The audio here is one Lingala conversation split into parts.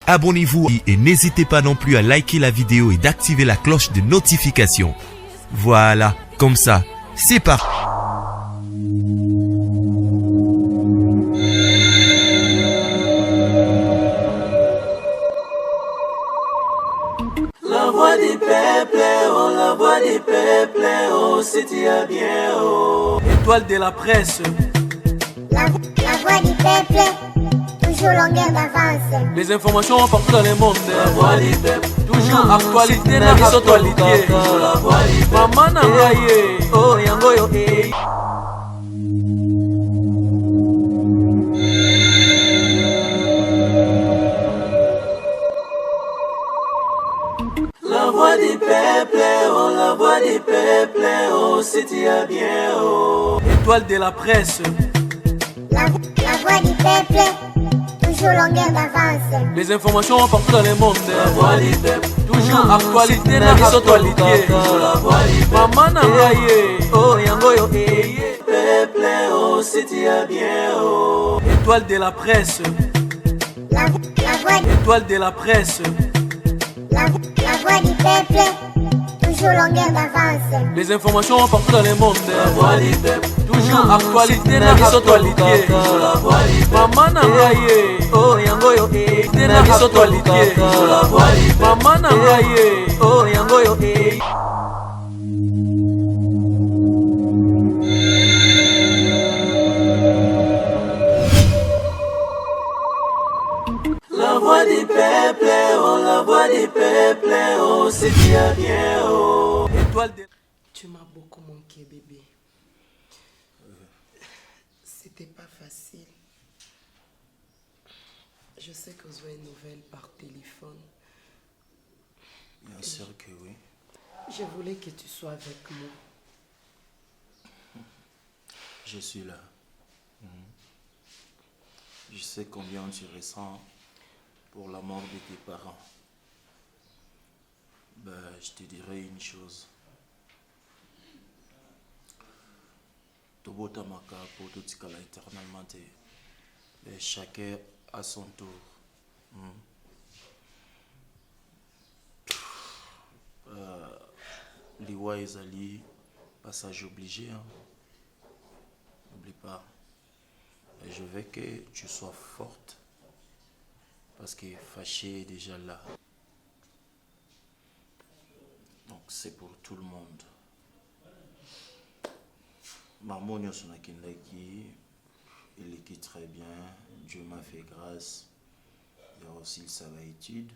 Abonnez-vous et n'hésitez pas non plus à liker la vidéo et d'activer la cloche de notification. Voilà, comme ça, c'est parti. La voix du peuple, oh, la voix du peuple, oh, c'est bien, oh. Étoile de la presse. La voix du peuple, toujours longueur d'avance. Les informations partout dans le monde. La voix du peuple, toujours actualité na actualité. La voix du peuple, maman nangaye, oh yango yo eh. La voix du peuple, oh, la voix du peuple, oh, c'est bien, oh. Étoile de la presse. La voix du peuple, toujours longueur d'avance. Les informations partout dans le monde. La voix du peuple, toujours actualité na actualité. La voix du peuple, maman nangaye, oh yango yo eh. Peuple, oh, c'est bien, oh. Étoile de la presse. La voix Étoile de la presse. La voix du peuple, toujours longueur d'avance. Les informations partout dans le monde. La voix du peuple, toujours actualité na actualité. La voix du peuple, maman nangaye, oh yango yo eh. Na actualité. La voix du peuple, maman nangaye, oh yango yo eh. La voix du peuple, oh, la voix du peuple, oh, c'est bien, oh. Étoile de... Tu m'as beaucoup manqué, bébé. C'était pas facile. Je sais que vous avez une nouvelle par téléphone. Bien sûr que oui. Je voulais que tu sois avec moi. Je suis là. Je sais combien tu ressens pour la mort de tes parents. Je te dirai une chose. Tobota maka pour tout ce qu'elle a éternellement été. Mais chacun à son tour. Liwa Ezali, passage obligé. N'oublie pas. Et je veux que tu sois forte. Parce que fâché est déjà là. Donc c'est pour tout le monde. Maman Nyosonakindaki, il était très bien. Dieu m'a fait grâce. Il y a aussi le savoir étude.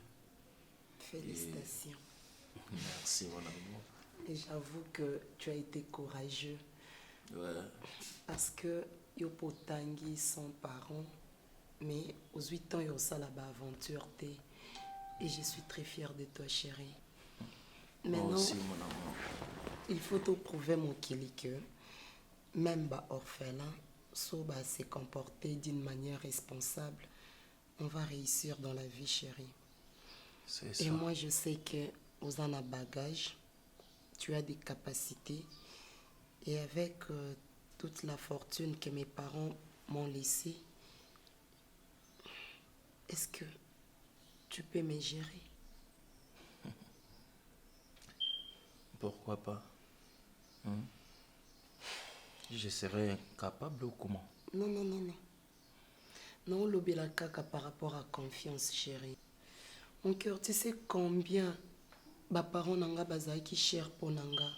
Félicitations. Merci mon amour. Et j'avoue que tu as été courageux. Ouais. Parce que Yopotangi, son parent, mais aux 8 ans, il y a ça là-bas aventure. Et je suis très fière de toi, chérie. Maintenant, Moi aussi mon amour. il faut te prouver, mon Kili, que même orphelin, so se comporter d'une manière responsable, on va réussir dans la vie, chérie. C'est ça. Et moi, je sais que aux en a bagage, tu as des capacités. Et avec toute la fortune que mes parents m'ont laissée, est-ce que tu peux me gérer? Pourquoi pas? Je serais incapable ou comment? Non, non, non, non. Non, l'obéla kaka par rapport à confiance, chérie. Mon cœur, tu sais combien mes parents n'anga bazai qui cher pour nanga.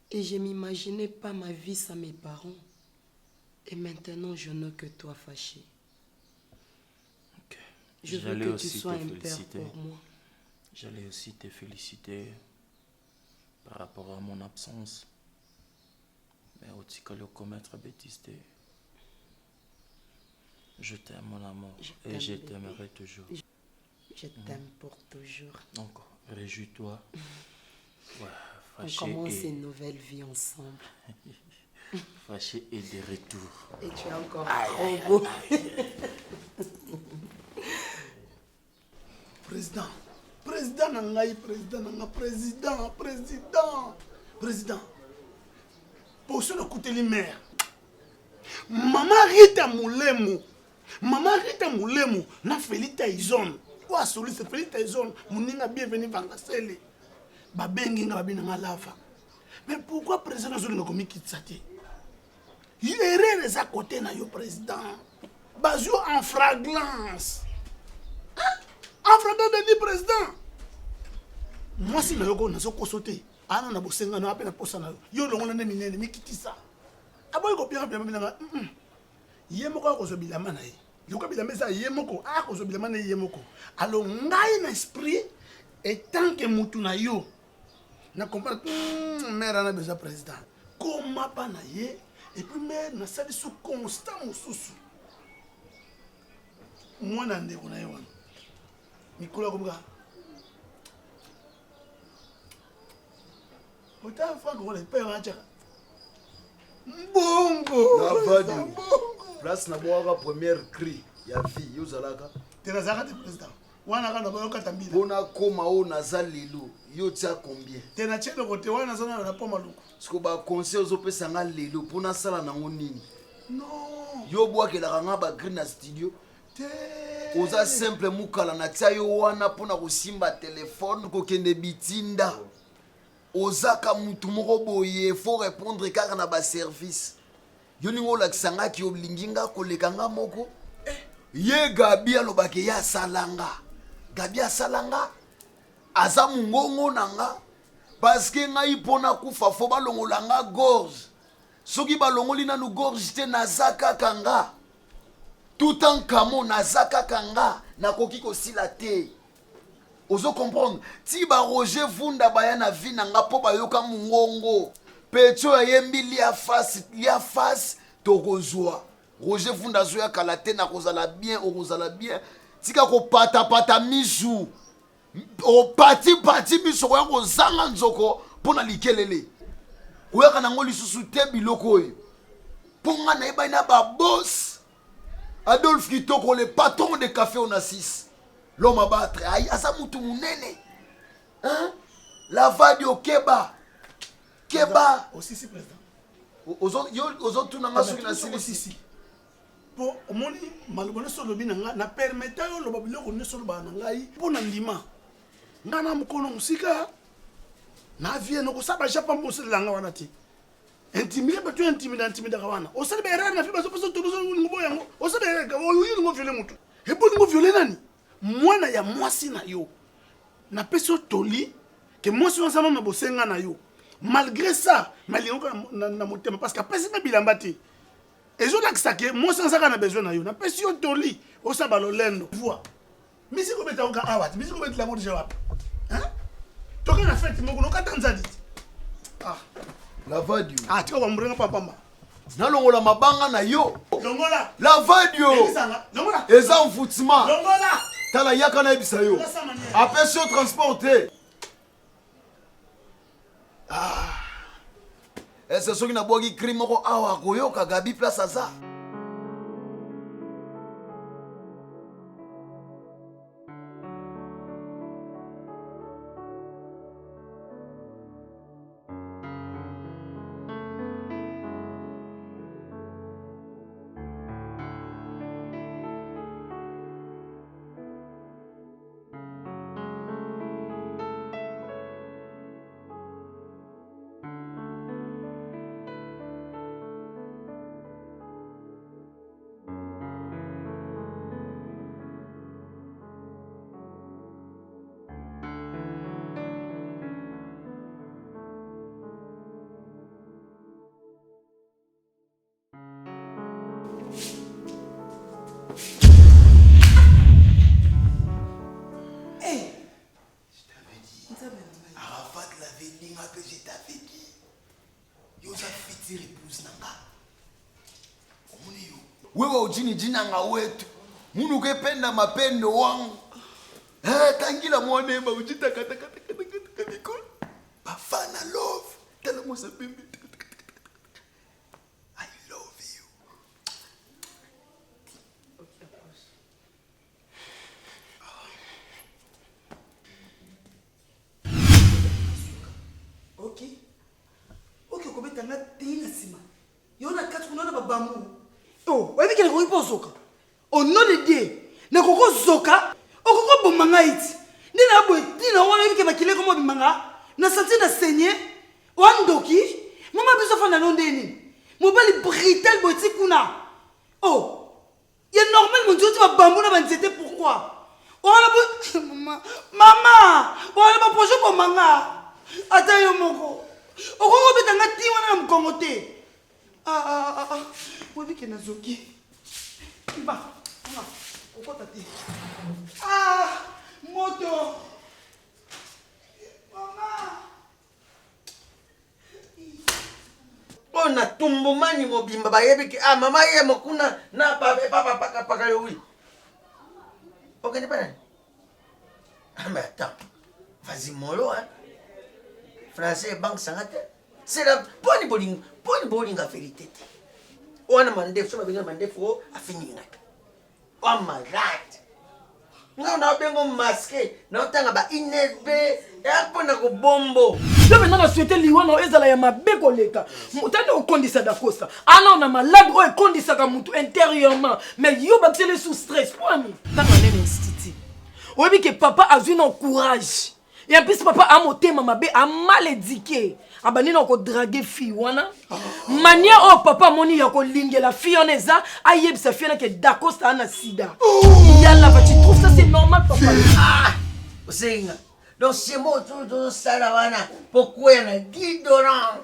Et je m'imaginais pas ma vie sans mes parents. Et maintenant, je n'ai que toi fâché. Ok. Je veux que tu sois un père pour moi. J'allais aussi te féliciter par rapport à mon absence. Mais aussi que le commettre bêtise. Je t'aime mon amour. Et je t'aimerai toujours. Je t'aime pour toujours. Donc, réjouis-toi. Ouais, on commence une nouvelle vie ensemble. Fâché et de retour. Et tu es encore trop beau. Président, président Nangaï, président Nanga, président. Pour ce côté les mères. Maman Rita Moulemu, na Felita Izon. quoi celui c'est Félix Taizon moninga bienvenue Vangasele babengi nga babina ngalafa mais pourquoi président zolinga komi kitsate erreur eza côté na yo président bazio en flagrance de dit président moi si na yo ko na so kosote ana na bosenga na apena posa na yo longo na minene mikitisa aboy ko bien nga yemoko ko so bilama na ye yoko bilama ça yemoko ko so bilama na yemoko alors ngai na esprit et tant que mutu na yo na comprendre mère na besoin président comment pas na ye et puis mère na sali sous constant mususu moi na ndeko na yo wana Nicolas Komga Ota Franck on les paye en tchaka Bongo Lavadi place na boaka première cri ya vie yozalaka tena zakate président wana kana boka tambila bona koma o nazalelo yo tia combien tena chelo kote wana zona na poma luko siko ba conseil ozopesa nga lelo pona sala nango nini non yo bwakela nga ba green na studio te oza simple mukala na tia yo wana pona kosimba telefone kokende bitinda ozaka mutu moko boye faut répondre kaka na ba service yo ningo lakisanga ki oblinginga kolekanga moko ye Gabi alobake ya salanga Gabi asalanga aza mungongo nanga parce que ngai pona kufa fo balongolanga gorge soki balongoli nanu gorge te nazaka kanga tout en kamo nazaka kanga nakoki kosila te ozo comprendre ti ba Roger Vunda baya na vie nanga po bayoka mungongo pecho yembi lia face tokozwa Roger Vunda zoya kalate na kozala bien okozala bien tika ko pata misu o pati misu ko yango zanga nzoko pona likelele oyaka nango lisusu te biloko oyo ponga na eba na ba boss Adolphe Kitoko le patron de café Onassis l'homme à battre aïe asa mutu munene hein Lavadi Okeba Keba aussi si président ozo tunanga soki na sisi po omoni malobona solo binanga na permettre yo loba biloko ne solo bana ngai pona ndima ngana mukono musika na vie no ko saba japa mboselanga wana ti intimidé ba tu intimidé kawana o sala be erreur na fi ba so poso to so ngobo yango o sala erreur ka o yini ngo violer mutu e bo ngo violer nani mwana ya mwasi na yo na peso toli ke mwasi wana sama na bosenga na yo malgré ça malingo na motema parce que pesi ba bilamba te ezo lakisa ke mwasi wana na besoin na yo na peso toli o saba lolendo vois misi ko beta ka awat misi ko beta la mode jawap hein toka na fête moko no katanzali ah Lavadi tika wa mrenga papa nalongola mabanga na yo longola Lavadi longola eza mfutima longola tala yaka na ebisa yo apesi yo transporter ese soki na bwaki crime moko awa koyoka Gabi place aza wewe ujini jina nga wetu munu kependa mapendo wangu tangila mwanema ujita kata mikono bafana love tala mosa bimbi I love you okay kobeta nga tena sima yona kati kunona babamu oh wewe kile koipo soka au nom de Dieu ne koko soka okoko bomanga ngaiti. Nina boy, nina wana yiki bakile komo bimanga. Na senti na saigner. Wandoki. Mama biso fa na londeni. Mobali brutal boy tikuna. Oh. Il est normal mon Dieu tu vas bambou na banzete pourquoi? Wana boy maman, wana ba projet pour manga. Ata yo moko. Okongo betanga ti wana na mkongo te. Wewe kena zoki. Iba. Okota te. Moto. Mama. Ona tumbumani mobimba bayebiki mama ye mokuna na papa paka yo oui. OK n'est pas. Mais attends. Vas-y molo hein. Français banque sangate. C'est la bonne bowling a vérité. On a mandé sur ma mandé fo a fini nga. Oh my god. Nga na bengo masqué, na tanga ba inebe, ya pona ko bombo. Je maintenant na souhaiter liwana ezala ya mabe koleka. Mutande okondisa dakosa. Ana on a malade o ekondisa ka mutu intérieurement, mais yo batele sous stress pour ami. Tanga nene institut. Oyebi que papa a vu non courage. Et en plus papa a monté maman bé a mal éduqué. Abani na ko draguer fille wana. Mania o papa moni ya ko lingela fille oneza ayeb sa fille na ke dakosta na sida. Yalla va tu trouves ça c'est normal papa? Osenga. Donc c'est moi tout ça là wana. Pourquoi na guidorant?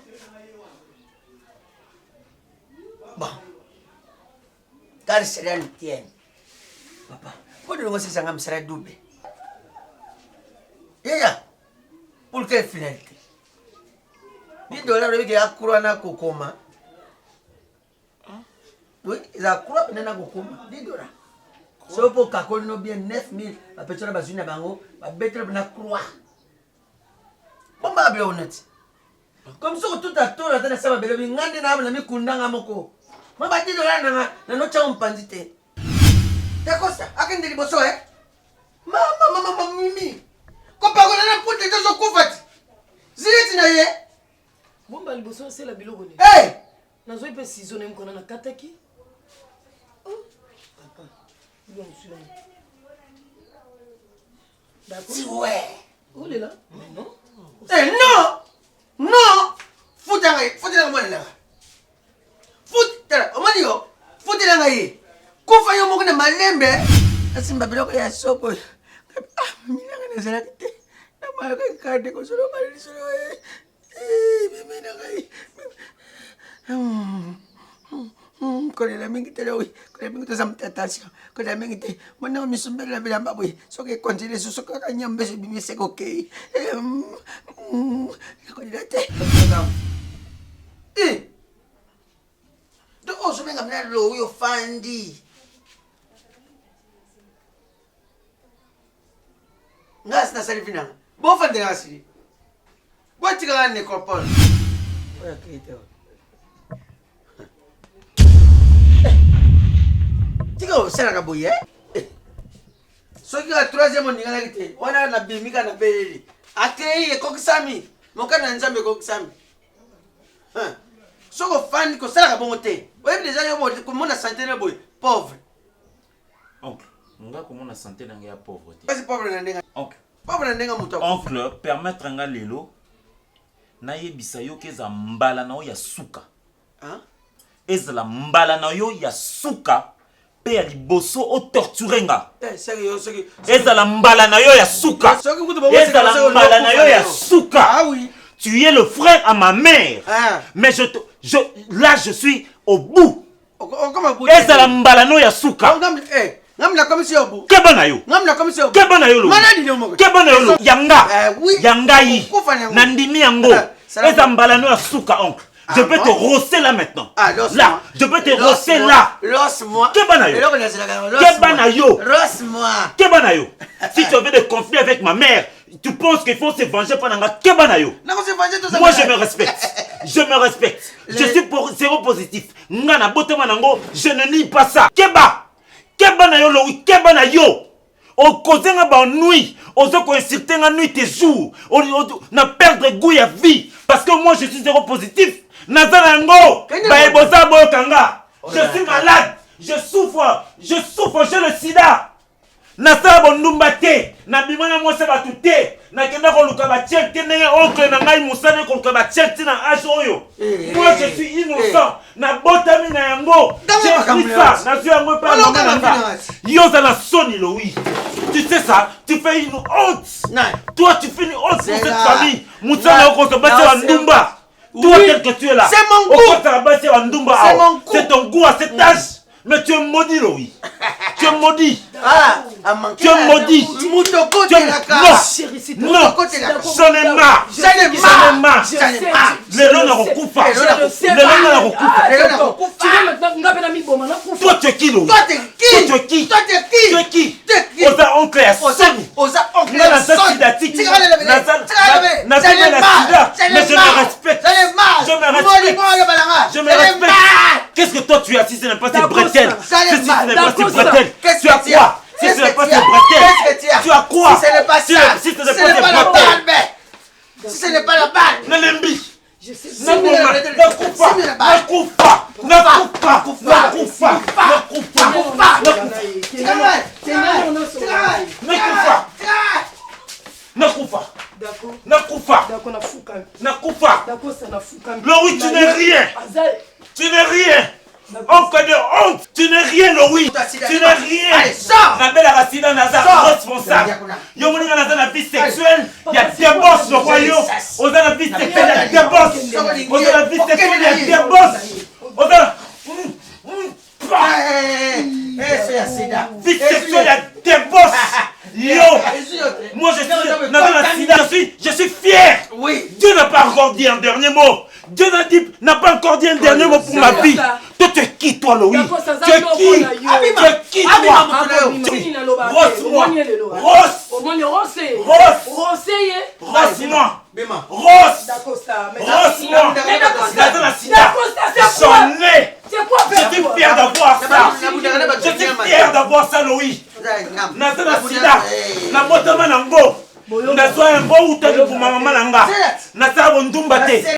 Bon. Car c'est là le tien. Papa, pourquoi nous c'est ça ngam sera double? Yeah. Pour quelle finalité? $10 avec la couronne à kokoma. Oui, la couronne à kokoma. $10. So pour kakol no bien 9000, la petite bazuna bango, la bête na croix. Bon ba bien honnête. Comme ça tout à tour la ça va bien ngande na na mi kundanga moko. Ma ba $10 na no cha ompandite. D'accord ça, akende liboso Mama mimi. Ko pa kona na pote to kufati. Zileti na ye. Bomba liboso c'est la biloko ne. Hey! Nazo pe ciseaux nem kona na kataki. Papa. Bon celui-là. D'accord. Ouais. Où est là? Mais non. Eh non! Non! Foutanga moi là. Foutanga, omani yo. Foutanga ye. Kufa yo moko na malembe. Asimba biloko ya soko. Mina ngana zala kite. Na ma ka kade ko solo mali solo. Mimi na kai. Kolela mingi tele oui. Kolela mingi tezam attention. Kolela mingi te. Mona misumbela bila mbabwe. Soke continue soka ka nyambe se bimi se okay. Kolela te. Do ozo menga mna lo yo fandi. Ngas na salifina. Bo fandi ngasiri. Bo tika ne kopon. Oya kete. Tika o sera ka boye. Soki ka troisième ndinga kite. Wana na bimika na beleli. Akei e kokisami. Moka na nzambe kokisami. Soko fandi ko sera ka bongote. Oyebi déjà yo bo ko mona santé na boye. Pauvre. Oncle, nga komona santé na nga ya pauvreté. Parce pauvre na ndenga. Oncle. Pauvre na ndenga muto. Oncle, permettre nga lelo na yebisa yo keza mbala na yo ya suka. Hein? Ezala mbala na yo ya suka pe ya liboso o torturer nga. Sérieux. Ezala mbala na yo ya suka. Ezala mbala na yo ya suka. Ah oui. Tu es le frère à ma mère. Ah. Mais là je suis au bout. Comment Ezala mbala no ya suka. Ngamla commission bu. Keba na yo. Ngamla commission. Keba na yo lo. Maladi le mo. Keba na yo lo. Yanga. Oui. Yanga yi. Nandimi yango. Ezala mbala no ya suka oncle. Je peux te rosser là maintenant. Là, je peux te rosser là. Rosse-moi. Keba na yo. Keba na yo. Rosse-moi. Keba na yo. Si tu avais des conflits avec ma mère, tu penses qu'il faut se venger pendant nga keba na yo. Moi je me respecte. Je me respecte. Je suis pour zéro positif. Nga na botema nango, je ne nie pas ça. Keba. Keba na yo lo, keba na yo. O kozenga ba nuit, o zo ko insulter nga nuit et jour. O na perdre goût ya vie parce que moi je suis zéro positif. Nazana ngo, ba eboza boyo kanga. Je suis malade. Je souffre, j'ai le sida. nasala bondumba te nabima na mwasi bato te nakenda koluka bachek te ndenge oncle na ngai mosani koluka bachek te na age oyo moi je suis innocent nabotami na yango j'ai pris ça nazwi yango epa mama na nga yo oza na soni Louis tu sais ça tu fais une honte toi tu fais une honte pour cette famille mosani okosa basi ya ndumba toi tel que tu es là okosa basi ya ndumba awa c'est ton goût à cet âge. Mais tu es maudit, Louis. Tu es maudit. Tu es maudit. Non, j'en ai marre. Les lots ne recoupent pas. Toi, tu es qui, Louis? Toi, tu es qui? Tu es qui? Osa oncle ya soni. Nga na za sidatique. Na za la sida. Mais je me respecte. Je me respecte. Qu'est-ce que toi tu as si ce n'est pas tes bretelles? Si ce n'est pas tes bretelles, tu as quoi? Si ce n'est pas tes bretelles, tu as quoi? Si ce n'est pas ça, si ce n'est pas tes bretelles, si ce n'est pas la balle, Nalembi. Louis, tu n'es rien. Tu n'es rien. Encore de honte. Tu n'es rien, Louis. Tu n'es rien. La belle Racina Naza responsable. Yomoni Naza la vie sexuelle. Il y a des boss, le royaume. On a la vie sexuelle, il y a des boss. On a la vie sexuelle, il y a des boss. On a vie sexuelle, il y a des boss. Yo, moi je suis fier. Oui. Dieu n'a pas encore dit un dernier mot. Dieu n'a pas encore dit un dernier mot pour ma vie. Toi, tu es qui, toi, Louis? Tu es qui? Tu es qui, toi? Rose-moi. Rose-moi. J'en ai. Je suis fier d'avoir ça. Je suis fier d'avoir ça, Louis. Nazana sida. Na botama nango. Nazwa un bon outage pour ma maman nanga. Nazala bondumba te.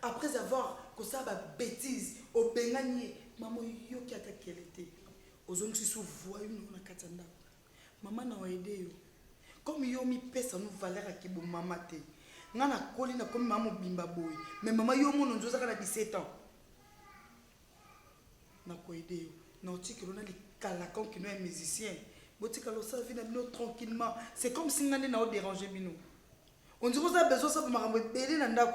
Après avoir que ça va bêtise au bengani maman yo qui a quelle était aux hommes qui se voient une na katanda maman na aidé yo comme yo mi pesa nous valeur à ki bo maman te ngana koli na comme maman bimba boy mais maman yo mon nzoza kana 17 ans na ko aidé yo na otiki lona li kalakan qui no est musicien botika lo sa vie na bino tranquillement c'est comme si ngane na o déranger bino. On dirait que ça a besoin de me faire la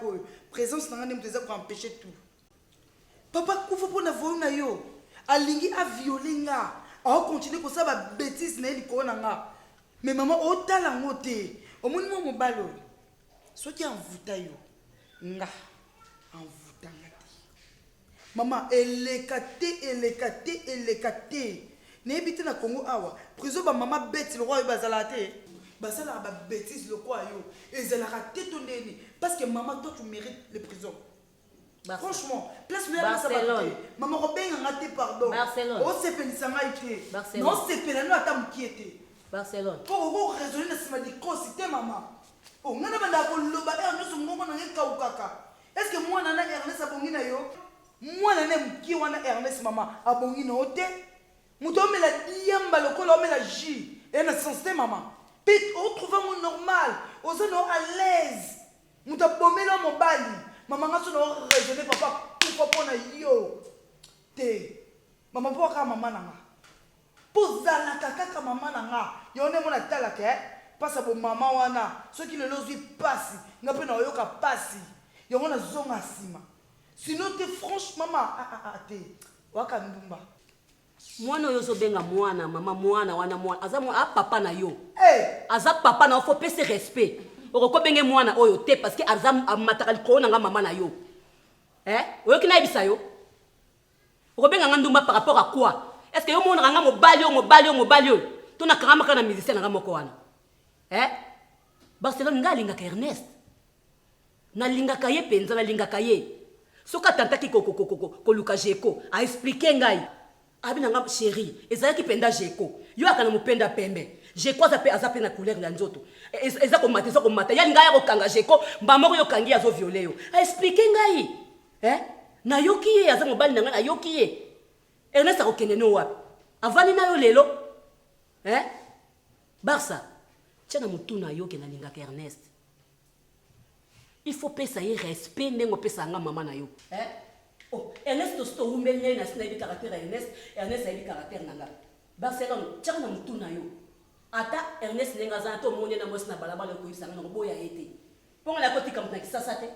présence pour empêcher tout. Papa, il faut que vous ayez alingi a violé nga. A continuer comme ça va bêtise na li ko nga. Mais maman o tala ngote. O moni mo balo. So ki envuta yo. Nga envuta ngati. Maman elekate. Ne habite na Congo awa. Prison ba maman bête le roi bazalate. Ça la bêtise le quoi yo et elle a raté ton nez parce que maman toi tu mérites les prisons. Franchement place le ça va maman Robin a raté pardon Barcelone oh c'est pénissama été non c'est pénano attends qui était Barcelone pour raisonner na sima di cosité maman oh ngana banda ko loba Ernest ngongo na ngeka ukaka est-ce que moi nana Ernest abongi na yo moi nana mki wana Ernest maman abongi na ote muto me la diamba le ko me la J et na sensé maman. Pete, on trouve un normal, on se à l'aise. Nous t'as bombé là mon bali. Maman a son raisonné papa pour pas yo. Te. Maman pourquoi maman nanga. Posa la kaka maman nanga. Yo ne mona tala ke. Passe pour maman wana. Ceux qui le losent passe. Nga pe na yo ka passe. Yo mona zonga sima. Sinon te franchement maman te. Waka ndumba. Mwana yo so benga mwana mama mwana wana mwana aza mwana papa na yo aza papa na faut pese respect oko benge mwana oyo te parce que aza matakali ko na mama na yo oyo kina ebisa yo oko benga nganduma par rapport à quoi est-ce que yo mona nga mobali yo to na karama kana musicien na moko wana Barcelone nga linga ka Ernest na linga ka ye penza na linga ka ye soki atantaki koluka jeko aexplike ngai abi na nga chéri ezalaki mpenza jeko yo aka na mopenda pembe jeko aza mpe na couleur ya nzoto eza komata yali ngai akokanga jeko mbamoko yokangi ye azoviole yo aexplike ngai nayoki ye aza mobali na ngai nayoki ye ernest akokende no wapi avandi na yo lelo barsa tia na motu na yo okende alingaka ernest il faut pesa ye respect ndenge opesa nga mama na yo ernest tosi towumbeli ye nasi nayebi caractère ya ernest ayebi caractère na nga barcelone tiaka na motu na yo ata ernest ndenge aza na to omoni na mwasi na balabala okoyebisa nga na koboya ye te mpongo nakotika motu na kisasa te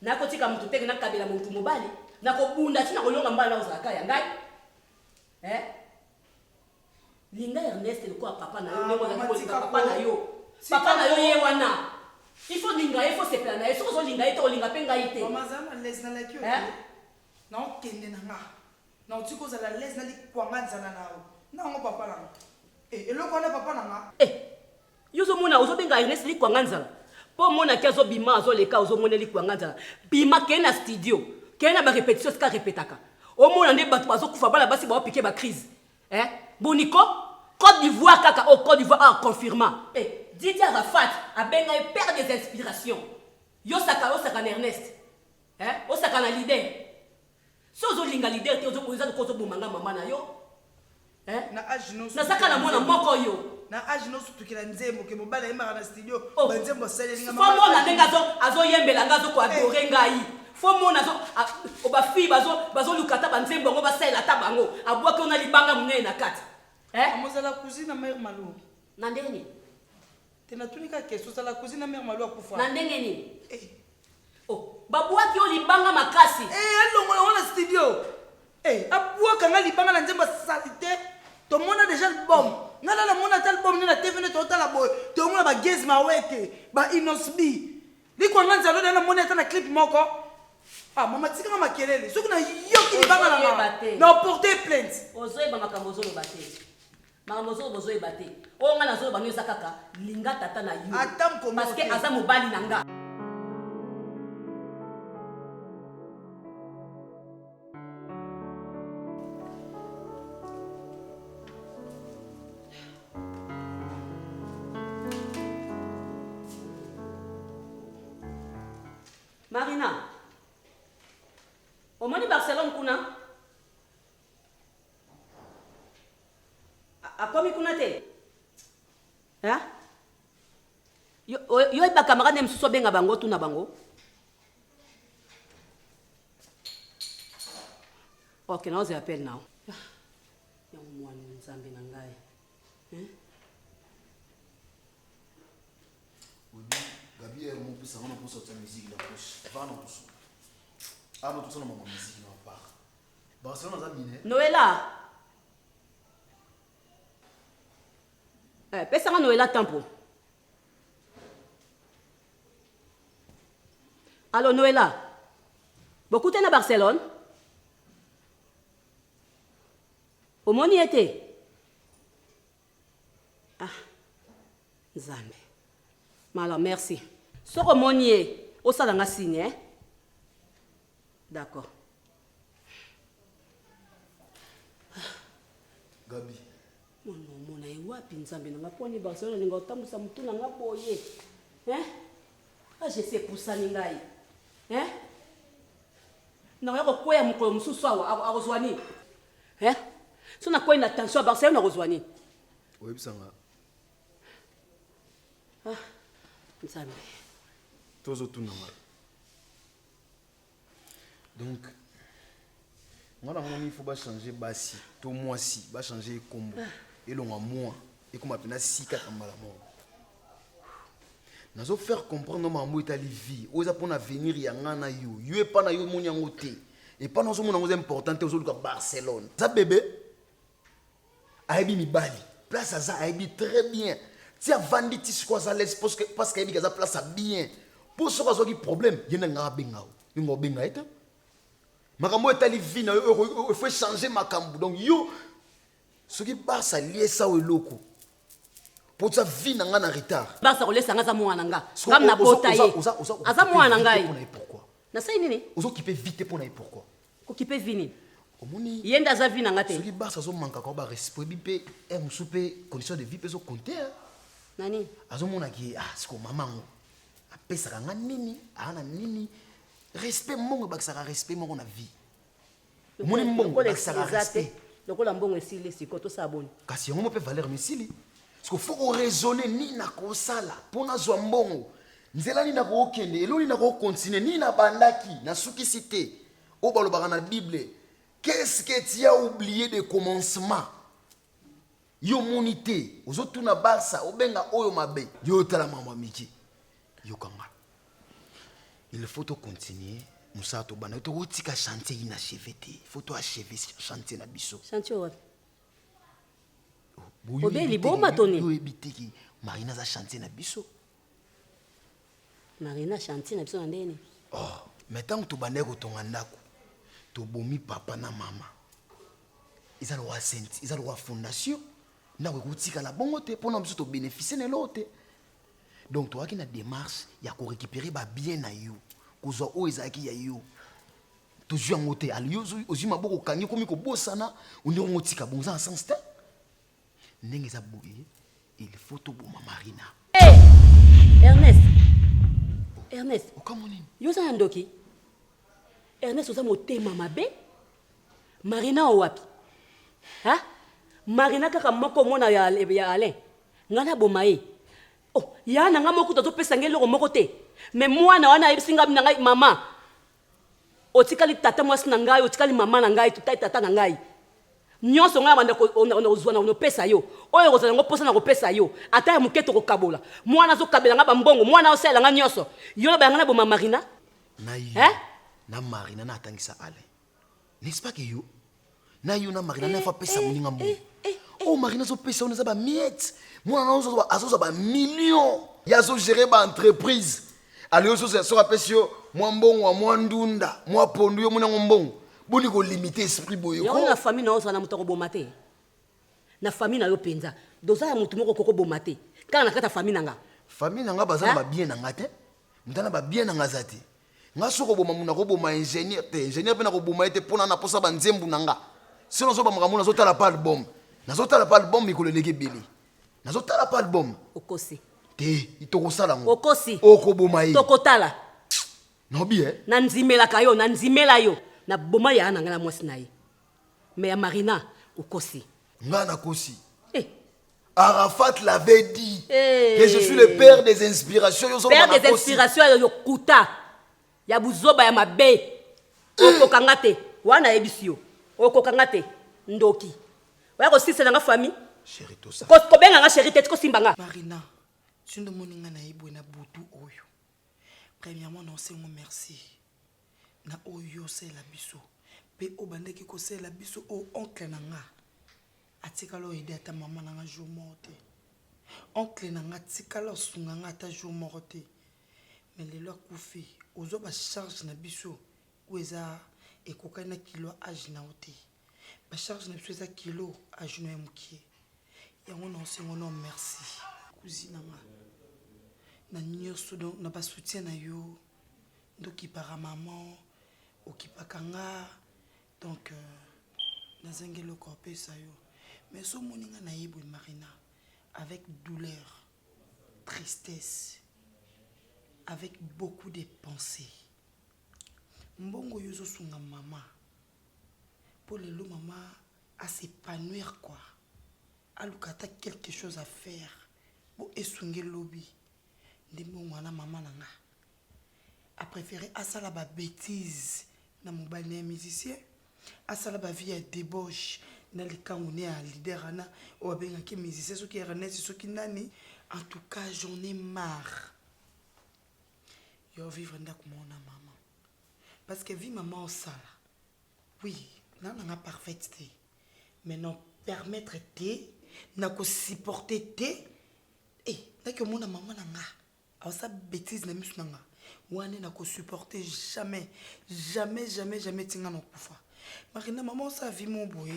nakotika motu teke nakabela motu mobali nakobunda ti na kolonga mbala na ozalaka ya ngai linga ernest lokola papa na yo ndenge ozalaki papa na yo ye wana il faut linga ye faut sepela na ye soki ozolinga ye te olinga mpe ngai te mamazala lesi nalaki yo naokende na nga nauti kozala lesi nalikwanga nzala nayo nango papa nanga eloko wana papa nanga yo ozomona ozobenga ernest likwanga nzala mpo omonaki azobima azoleka ozomona likwanga nzala bima kee na studio kee na barépétition sika repetaka omona nde bato bazokufa bana basi baopike bacrise boniko Côte d'Ivoire kaka au Côte d'Ivoire confirma Didier Arafat a benga et perd des inspirations. Osaka na Ernest. Osaka na leader. So zo linga leader te zo koza ko zo bomanga mama na yo. Na ajino. Na saka na mona moko yo. Na ajino sutukila nzembo ke mobala yema na studio. Banzembo sale linga mama. Fo mona ndenga azo yembela ngazo ko adore ngai. Fo mona zo oba fi bazo lukata banzembo ngo basela tabango. Abwaka ona libanga munene na kati. Amozala cousine mère Malou. Na ndenge tena tunika question ça la cousine mère Malou akufa. Na ndenge ni? Babwaki yo libanga makasi. Elongo na wana studio. Abwaka nga libanga na nzemba salite. To mona déjà album. Ngala na mona album na TV ne to tala boy. To mona ba Gez Maweke, ba Inosbi. Liko nganza lo na mona ta na clip moko. Mama tika makelele. Soki na yoki libanga na nga. Na porter plainte. Ozoyeba makambo zo lo bate. Makambo bozo ebate. O nga nazo banu eza kaka linga tata na yo. Parce que aza mobali na nga. Marina. Omoni Barcelone kuna? Akomi kuna te? Yo ba camarade msuso benga bango tuna bango. Okay, now they appelle now. Young one nzambe na ngai. Gabriel mon pisa on peut sortir musique la poche. Va non tout. Non tout ça non ma musique non pas. Barcelone za mine. Noëlla. Pesa nga Noëlla tempo. Allô Noëlla. Beaucoup na Barcelone. Omoni était. Nzambe. Alors merci. So omoni o sala nga signe D'accord. Gabi. Mona wapi nzambe na ngaponi Barcelone ninga otambusa mutu na ngaboye. Je sais pour ça ningai. Na yako koya mukolo mususu awa arozwani. So na koya na tension à Barcelone arozwani. Oui bisanga. Nzambe. Tozo tunanga. Donc il faut changer basi to moi si ba changer combo et long à moi et comme appena sika tambala mo nazo faire comprendre maman etali vie oza pona venir ya ngana yo e pa na yo monyango te et pas non so monango important ozo luka Barcelone ça bébé aibi mibali place ça aibi très bien ti avandi ti quoi ça laisse parce que aibi kaza place ça bien pour ce quoi qui problème yena nga benga ngo benga eta makambo etali vie na yo il faut changer makambo donc yo ce qui passe à lier ça au loko pour sa vie na retard basa ko lesa nga za mwana nga ngam na bota ye aza mwana ngai pourquoi nasali nini ozokipe vite mpo na ye pourquoi kokipe vi nini omoni ye nde aza vi na nga te soki basi azomankaka barespect bi mpe mosusu mpe condition de vie mpe ezokonte nani azomonaki siko mamango apesaka nga nini aa na nini respect mbongo ebakisaka respect moko na vie omoni mbongo ebakisaka respect lokola mbongo esili siko tosala boni kasi yango mo mpe valeur misili siko fo koraisonne nini nakosala mpo nazwa mbongo nzela nini nakokende elo nini nakokontinue nini nabandaki nasukisi te oyo balobaka na bible qu'est-ce que tu as oublié de commencement yo moni te ozotuna barsa obenga oyo mabe yo otala mama miki yokanga il faut to continuer mosala tobanda yo tokotika chantier inachevé te faut to achever chantier na biso chantier wapi obeli boma toni oyebi teki marina aza chantier na biso marina chantier na biso na ndeni mais ntango tobandaki kotonga ndako tobomi papa na mama eza lokwa senti eza lokwa fondation ndako ekotikala bongo te mpona biso tobénéficie na eloko te donc toyaki na démarche ya korécupérer babien na yo kozwa oyo ezalaki ya yo tozwi yango te ali yo ozwi maboko okangi komi kobosana ondeko otika bongo eza na sens te ndenge eza boye il faut toboma marina Ernest okamo nini yo oza na ndoki Ernest oza motema mabe marina owapi marina kaka moko mona ya Alain nga naboma ye ya na nga moko tozopesa nge eloko moko te me mwana wana ayebisi nga na ngai mama otikali tata mwasi na ngai otikali mama na ngai totai tata na ngai nyonso ngai banda kozwa na opesa yo oyo kozala yango mposa na kopesa yo ata ya moke tokokabola mwana azokabela nga bambongo mwana osalela nga nyonso yo loba yanga naboma marina na marina na atangisa Alain n'est-ce pas que yo na yo na marina na fa pesa moninga mbongo marina azopesa ono eza bamiete mwana azozwa bamillion ye azogere baentreprise ali soki apesi yo mwa mbongo wa mwa ndunda mwa pondu yo monango mbongo boni kolimite esprit boye yango na famille na ozala na moto akoboma te na famille na yo mpenza doza ya motu moko kokoboma te kaka na kati ya famille na nga baza na babien na nga te moto na babien na nga aza te nga soki oboma muna koboma ingénieur te ingénieur mpe na koboma ye te mpona naposa banzembu na nga sino ozobamaka mo nazotala pa album nazotala pa album mikolo eleki ebele nazotala pa album okosi te tokosala ngo okosi okoboma ye tokotala nobi nanzimelaka yo nanzimela yo na boma ya na nga na mwasi na ye me ya marina okosi nga nakosi Arafat l'avait dit que je suis le père des inspirations. Père des inspirations yo kuta ya buzoba ya mabe okokanga te wana yebisi yo okokanga te ndoki waya kosisela nga famille chéri tosa kobenga nga chéri te kosimba nga Marina sindo moninga na yebwe na butu oyo premièrement na osengo merci na oyo sela biso pe obandeki kosela biso o oncle na nga atikala oyede ata mama na nga jour moko te oncle na nga atikala osunga nga ata jour moko te mais lelo akufi ozwa bacharge na biso oyo eza ekokani na kilo age na yo te bacharge na biso eza kilo age na ya mokie yango na osengo no merci cousine nga na nyonso na basoutien na yo ndokipaka maman okipaka nga donc nazangi eloko apesa yo mais so moninga na yebwe Marina avec douleur tristesse avec beaucoup de pensées mbongo yo zosunga mama pour lelo mama à s'épanouir quoi alukata quelque chose à faire bo esunge lobby ndembo mwana mama nanga a préféré asala ba bêtise na mobile na musicien asala ba vie ya débauche na likangu ne ya leader ana o benga ki musicien soki Ernest soki nani en tout cas j'en ai marre yo vivre ndako mona mama parce que vie maman osala oui nanga parfaite te mais non permettre te na ko supporter te ndako mona mama nanga asa bêtise na misu nanga wane na ko supporter jamais tinga na kufa Marina maman sa vie mon boy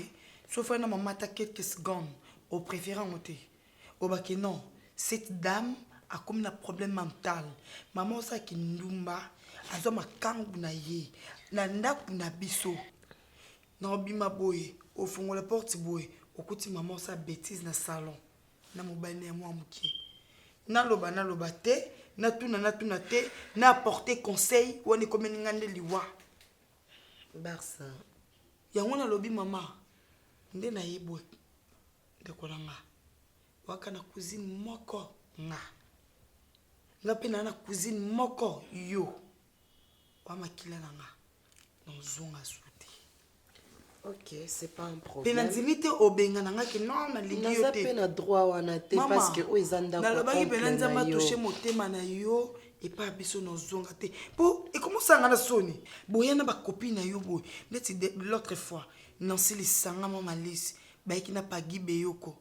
sauf na maman ta quelques secondes au préférant côté au baké non cette dame a comme un problème mental maman sa ki ndumba azwa makangu na ye na ndako na biso na obima boye ofungola porte boye okuti mama osa bêtise na salon na mobali ya mwa mokie naloba te natuna te na apporter conseil wani komeni ngande liwa Barça yango nalobi mama nde na ye boye ndeko na nga waka na cousine moko nga pe na cousine moko yo wamakila na nga nozonga suti. Ok, c'est pas un Pe problème. na nzimite obenga na nga ke non na lingi yo te. Naza pe na droit wana te parce que o ezanda na lobaki pe na nzamba toucher motema na yo et pas biso nozonga te. Po et comment ça ngana soni? Boya na ba copine na yo boy. Neti l'autre fois Nancy lisanga mama lisi ba ekina pa gibe yoko.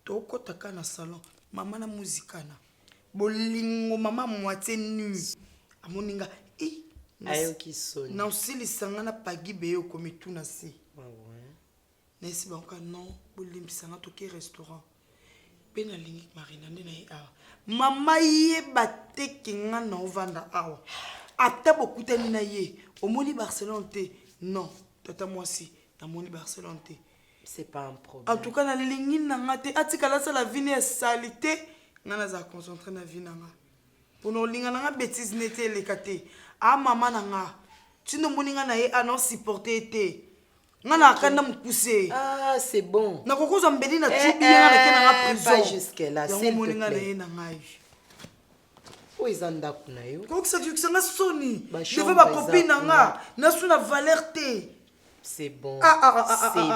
To kotaka na salon mama na muzikana. Bolingo mama moitié nu. Amoninga ayoki soni na usilisanga na pagi beyo komitu na si nesi banka non bolimbisanga toke restaurant pe na lingi marina nde na ye awa mama yeba teke nga na ovanda awa ata bokutani na ye omoni Barcelone te non tata mwasi namoni Barcelone te c'est pas un problème en tout cas na lingi na nga te atikala sa la vie ne salité nga na za concentrer na vie na nga pour no linga na nga bêtise nete lekate a mama na nga tino moninga na ye non supporter te nga na kanda mukuse ah c'est bon na kokoza mbeli na tubi nga na ke na nga prison pas jusque là c'est moninga na ye na nga o ezanda kuna yo ko kisa nga soni je veux ba copine na nga na suna valeur te c'est bon c'est bon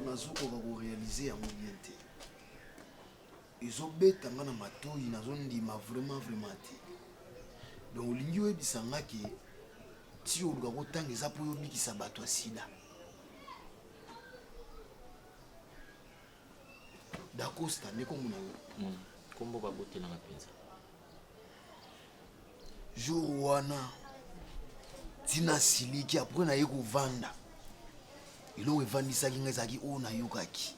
nazokoka korealize yango bien te ezobetanga na matoi nazondima vraiment te donc olingi oyebisa nga ke ti oluka kotanga eza mpo oyobikisa bato ya sida dakosta nde kombo na yo kombo babotelanga mpenza jour wana tina siliki apres naye kovanda eloko evandisaki nga ezalaki oyo nayokaki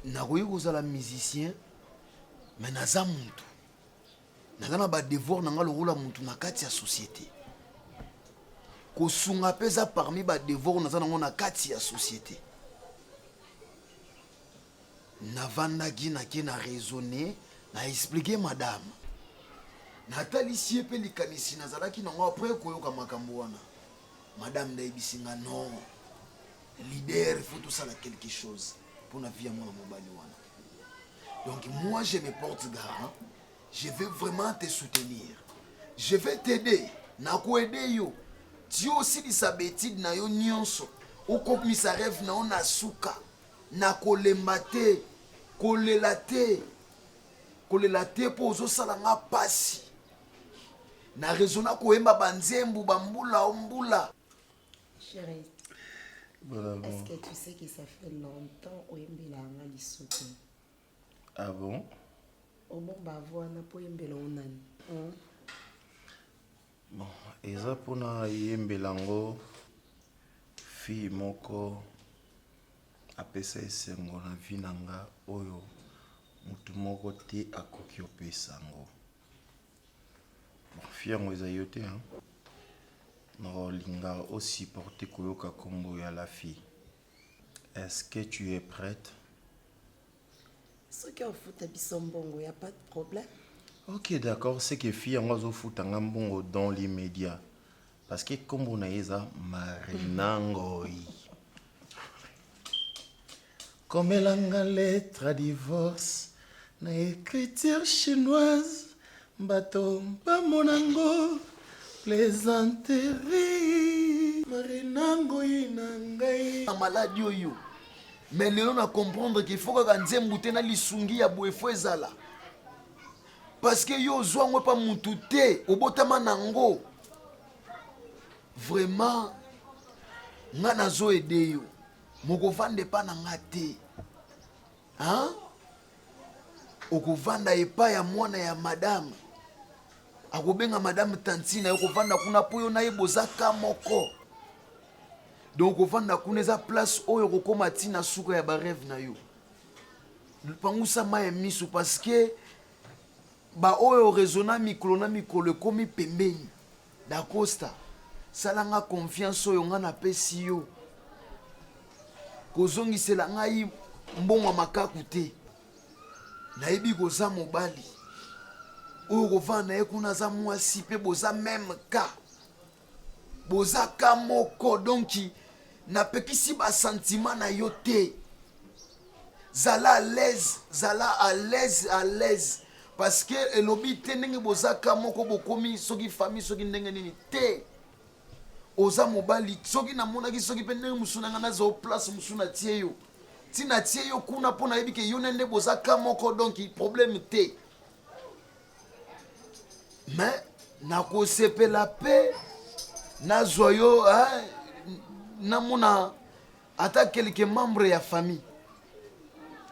nakoki kozala musicien me naza muntu naza na badevoir na nga lokola muntu na kati ya société kosunga mpe eza parmi badevoir naza nango na kati ya société navandaki nake na raisonne na explike madame natalisi ye mpe likanisi nazalaki nango apres koyoka makambo wana madame Ndaïbisinga, non. Leader, il faut tout ça là quelque chose pour la vie à moi mobile. Donc moi je me porte garant. Je vais vraiment te soutenir. Je vais t'aider. Nako aider yo. Tu aussi di sa bêtise na yo nyonso. Ou comme sa rêve na on asuka. Nako le maté, kolelate. Kolelate pour zo salanga pasi. Na raisonna ko emba banzembu bambula ombula. Chérie, est-ce que tu sais que ça fait longtemps que tu as lissoté? Ah bon? Au bon, bah voilà, pour yembelango. Bon, eza pona yembelango fille moko apesa esengo na vie nanga oyo mutu moko te akoki opesa yango. Bon, fille yango eza yo te, hein? Linga aussi porter koyoka kombo ya la fille. Est-ce que tu es prête? Ce qui en fout à Bissombongo, y a pas de problème. Ok, d'accord, c'est que fille en ozo fout un bongo dans l'immédiat. Parce que kombo na eza marinangoi. Comme elanga lettre à divorce, na écriture chinoise, bato ba monango. Plaisanterie marinango inangai na maladi oyo mais lelo na comprendre qu'il faut que nzembu te na lisungi ya boefo ezala parce que yo zwango pa mutu te obotama nango vraiment nga nazo aider yo mokovande pa na nga te hein okovanda epa ya mwana ya madame akobenga madame Tantine ayo kovanda kuna po yo na ye bozaka moko donc ovanda kuna eza place oyo kokoma ntina suka ya barêve na yo pangusa mai miso parce que baoyo raisonna mikolo na mikolo ekomi pembeni dacosta salanga confiance oyo nga napesi yo kozongisela ngai mbongo makaku te nayebi koza mobali oyo kovanda ye kuna aza mwasi mpe boza meme ka boza ka moko donki napekisi basentima na yo te zala à l'aise parce que elobi te ndenge boza ka moko bokomi soki famille soki ndenge nini te oza mobali soki namonaki soki mpe ndenge mosu na ngai nazao place mosu natie yo ntina tie yo kuna mpo nayebi ke yo nde boza ka moko donc problème te mais nakosepela mpe nazwa yo namona ata quelque membre ya famille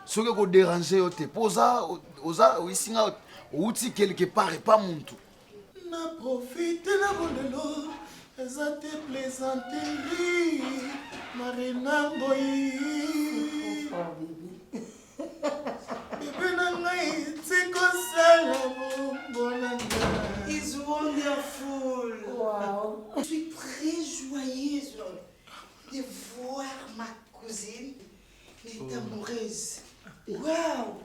soki ekoderange yo te mpo oza oisinga outi quelque part epa muntu na profite na bolelo eza te plaisanterie marina boyi bebe na ngai tikosala bombo na ngai It's wonderful. Wow. Je suis très joyeuse de voir ma cousine est amoureuse. Wow.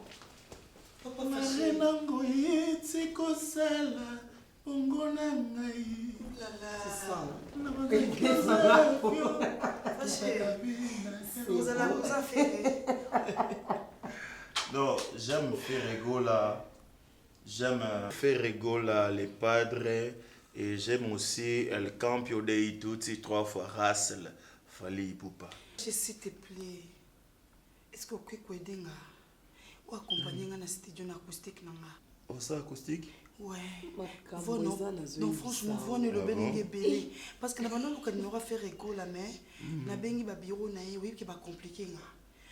Papa marina ngoyi tikosala bongo na ngai vous allez vous affaire. Non, j'aime faire rigoler. J'aime faire rigoler les padres et j'aime aussi El Campio dei Tutti 3 fois Russell Fali Poupa. S'il te plaît, est-ce que vous pouvez aider ou accompagner dans studio acoustique? Oh, ça acoustique? Ouais. Non, franchement, vous ne le bengi belé. Parce que nous avons fait rigoler mais na bengi ba bureau na oui qui va compliquer.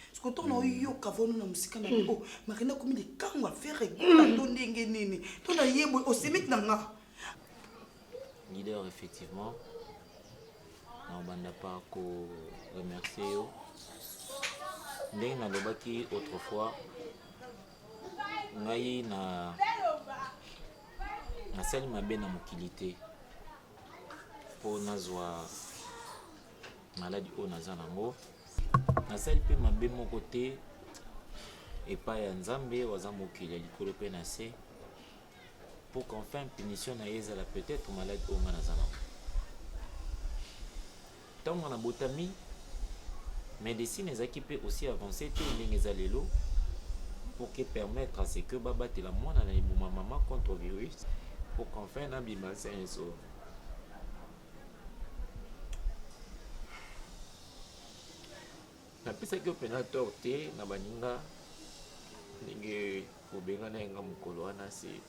Parce que on a eu kavono na musika na oh marina comme des kango faire rigoler ndenge nini. To na yebo o semik na nga. Leader effectivement. Na banda pas ko remercier yo. Ndenge na lobaki autrefois ngai na nasali mabe na mokili te mpo nazwa maladi oyo naza nango nasali mpe mabe moko te epai ya nzambe waza mokili ya likolo mpe na se pour qu'enfin punition na ye ezala peut-être maladi oyo nga naza nango ntango na botami médecine ezalaki mpe aussi avancé te ndenge eza lelo pour que permettre à ce que babatela mwana na ebuma mama contre virus pour qu'enfin nabima sain et sauve. napesaki opena tort te na baninga ndenge kobenga na yenga mokolo wana se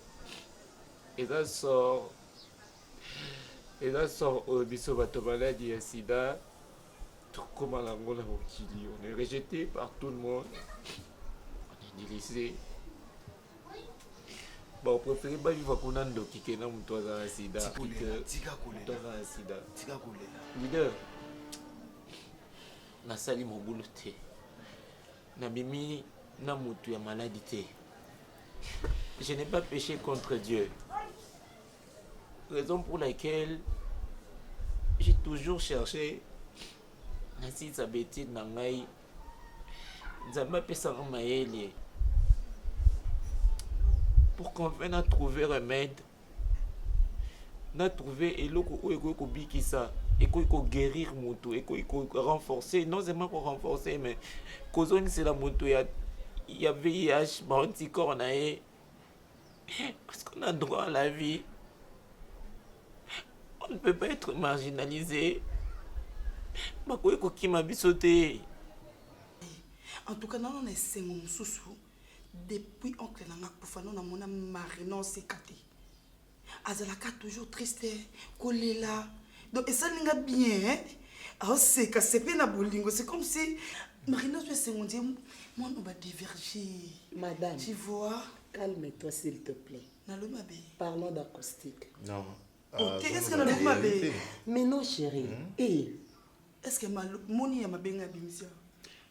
eza sort oyo biso bato maladi ya sida tokóma nango na mokili on est rejeté par tout le monde on est dilisé bon préféré bavivre kuna ndoki ke na moto aza na sida moto aza na sida leader nasali mobulu te nabimi na motu ya maladi te je n'ai pas péché contre Dieu, raison pour laquelle j'ai toujours cherché nasi sa bêtise na ngai nzambe apesanga mayele pour qu'enfin na trouver remède na trouver eloko oyo ekoki kobikisa ekoki koguérir moto ekoki renforcer non seulement ko renforcer mais kozongisela moto ya VIH baanticorps na ye parce qu'on a droit à la vie. On ne peut pas être marginalisé. En tout cas, nous avons depuis oncle Nanga Poufano, nous avons marinon sécaté. Azalaka toujours triste, kolela. Donc, et ça n'est pas bien. Alors, c'est que c'est pas bolingo. C'est comme si Marina, je sais, on dit, moi, on va diverger. Madame, tu vois? Calme-toi, s'il te plaît. Parlons d'acoustique. Non. Est-ce que nous Mais non, chérie. Est-ce que moni ya mabenga bimisia?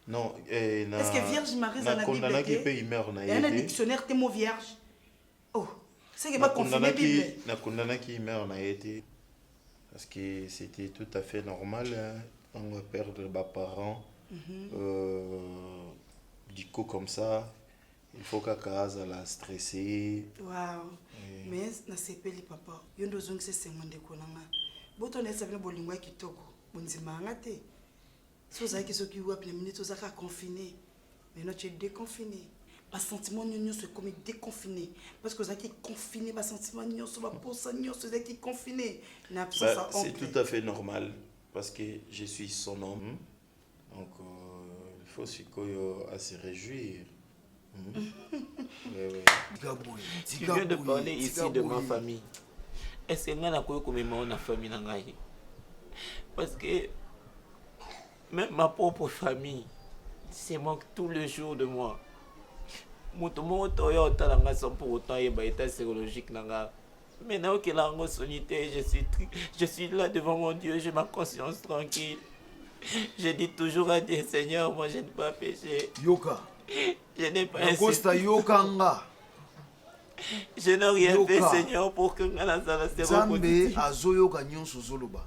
Non, est-ce que Vierge Marie na condamné qui peut y meurt na y a un dictionnaire te mot vierge. Oh, c'est que pas confirmé Bible. Na condamné qui meurt na été parce que c'était tout à fait normal on va perdre des parents du coup comme ça il faut qu'à casa la stresser. Wow. Mais na sepeli papa. Yondo zongi se sengande konanga. Boto na savina bolingwa kitoko. Bonzima ngate. Si vous avez qui sont qui ou appelé minutes vous avez confiné. Maintenant tu es déconfiné. Pas sentiment nyonyo se comme déconfiné parce que vous avez confiné pas sentiment nyonyo se va pour ça nyonyo se qui confiné. C'est tout à fait normal parce que je suis son homme. Donc il faut à se réjouir. Tu viens de parler ici de ma famille. Est-ce que nga na koyo komema na famille na ngai? Parce que même ma propre famille se moque tout le jour de moi. Mutu mo toyo talanga sans pour autant yeba état psychologique nanga. Maintenant que la sonité, je suis là devant mon Dieu, j'ai ma conscience tranquille. Je dis toujours à Dieu, Seigneur, moi je n'ai pas péché. Yoka. Je n'ai pas Costa Yokanga. Je n'ai rien fait, Seigneur, pour que Ngana Sala se Zambe azoyoka nyonso zoloba.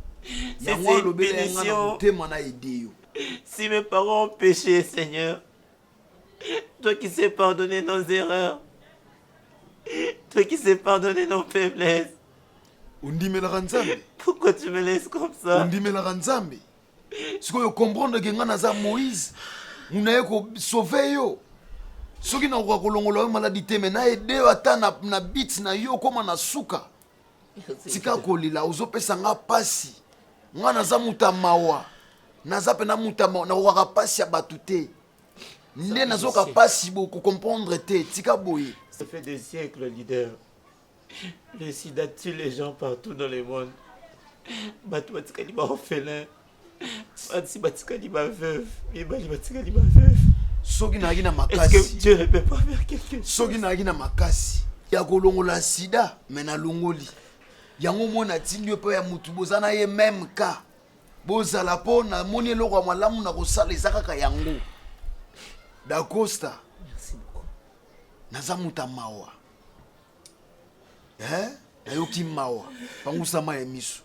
C'est une pénition. Si mes parents ont péché, Seigneur, toi qui sais pardonner nos erreurs, toi qui sais pardonner nos faiblesses, pourquoi tu me laisses comme ça? Si vous comprenez que vous Moïse, vous n'avez pas sauvé. Si vous avez une maladie, vous avez aidé na bit na yo comme na suka. Tika kolila uzopesa nga pasi. Nga naza muta mawa. Naza pena muta mawa na waka pasi ya batute. Nde nazoka pasi beaucoup comprendre te. Tika boye. Ça fait des siècles, leader. Le sida tue les gens partout dans le monde. Batu batika liba orphelin. Batu batika liba veuve. Mibali batika liba veuve. Soki na gina makasi. Est-ce que Dieu ne peut pas faire quelque chose? Soki na gina makasi. Ya kolongola sida mena longoli. Yango mona tindio pe ya mutu bozana ye même ka. Bozala po na moni eloko malamu na kosala ezaka yango. Da Costa. Merci beaucoup. Naza muta mawa. Nayoki mawa. Pangusa ma emisu.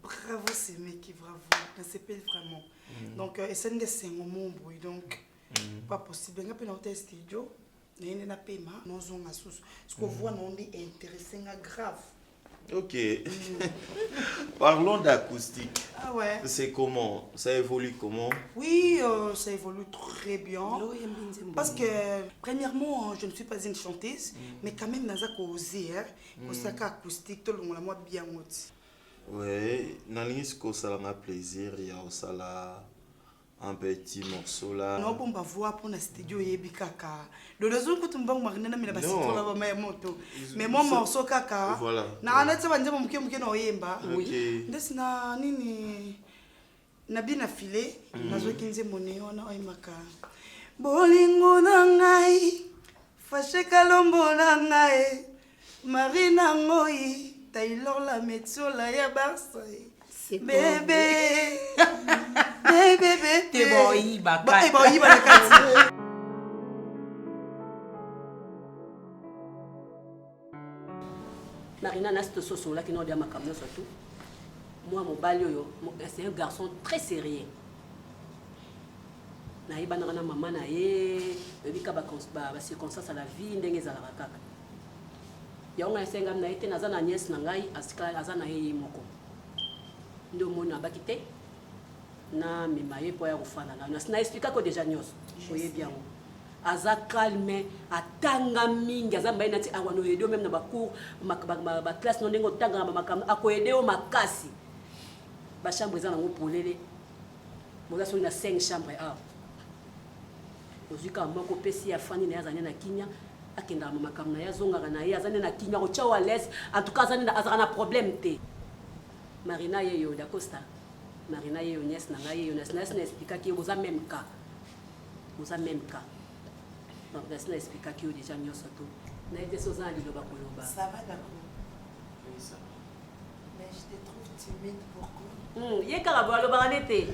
Bravo ces mecs, bravo. Ça s'appelle vraiment. Donc c'est un dessin au monde donc pas possible. On a pas dans studio. On a paiement. Nous on a sous. Ce qu'on voit non est intéressant grave. Ok. Parlons d'acoustique. Ah ouais. C'est comment? Ça évolue comment? Oui, ça évolue très bien. Parce que, premièrement, je ne suis pas une chanteuse, mais quand même, dans un osé, ça acoustique, tout le monde moi bien. Oui, dans ça a plaisir, il y a aussi un petit morceau là. Non, on va voir pour le studio Yebikaka. Le raison que tu me marines mais la basse moto. Mais mon morceau kaka. Voilà. Na anatsa banje mumke no yemba. Oui. Ndesina nini na bina filé nazo kinze moneo na oyimaka. Bolingo na ngai. Fashe kalombo na ngai. Marina ngoi. Taylor la metsola ya Barça. Bébé. Bébé. T'es boy, baka. T'es boy, baka. Marina n'a pas ce là qui n'a pas de surtout. Moi, mon balio, c'est un garçon très sérieux. Naïba na maman na ye, bébika ba circonstance à la vie ndenge za la kaka. Yonga esenga na été na za na nièce na ngai asika azana ye moko. Ndo mona bakite na mimaye po ya kufana na na expliquer ko déjà nyos. Voyez bien. Aza calme atanga mingi aza mbaye nati awano yedo même na ba cours ba classe no ndenge otanga na makam akoyede o makasi. Ba chambre za na ngopolele. Moza so na 5 chambres ah. Ozika moko pesi ya fani na yazane na kinya akenda mamakam na yazonga na ye azane na kinya ko chawa les en tout cas azane na azana problème te. Marina yeyo da Costa. Marina yeyo nièce na ngai yeyo na expliquer ki oza même cas. Oza même cas. Donc, je vais expliquer que déjà nous sommes tous. Nous sommes tous les Ça va d'accord. Oui, ça. Mais je te trouve timide, pourquoi? Ye kaka boya alobaka nete.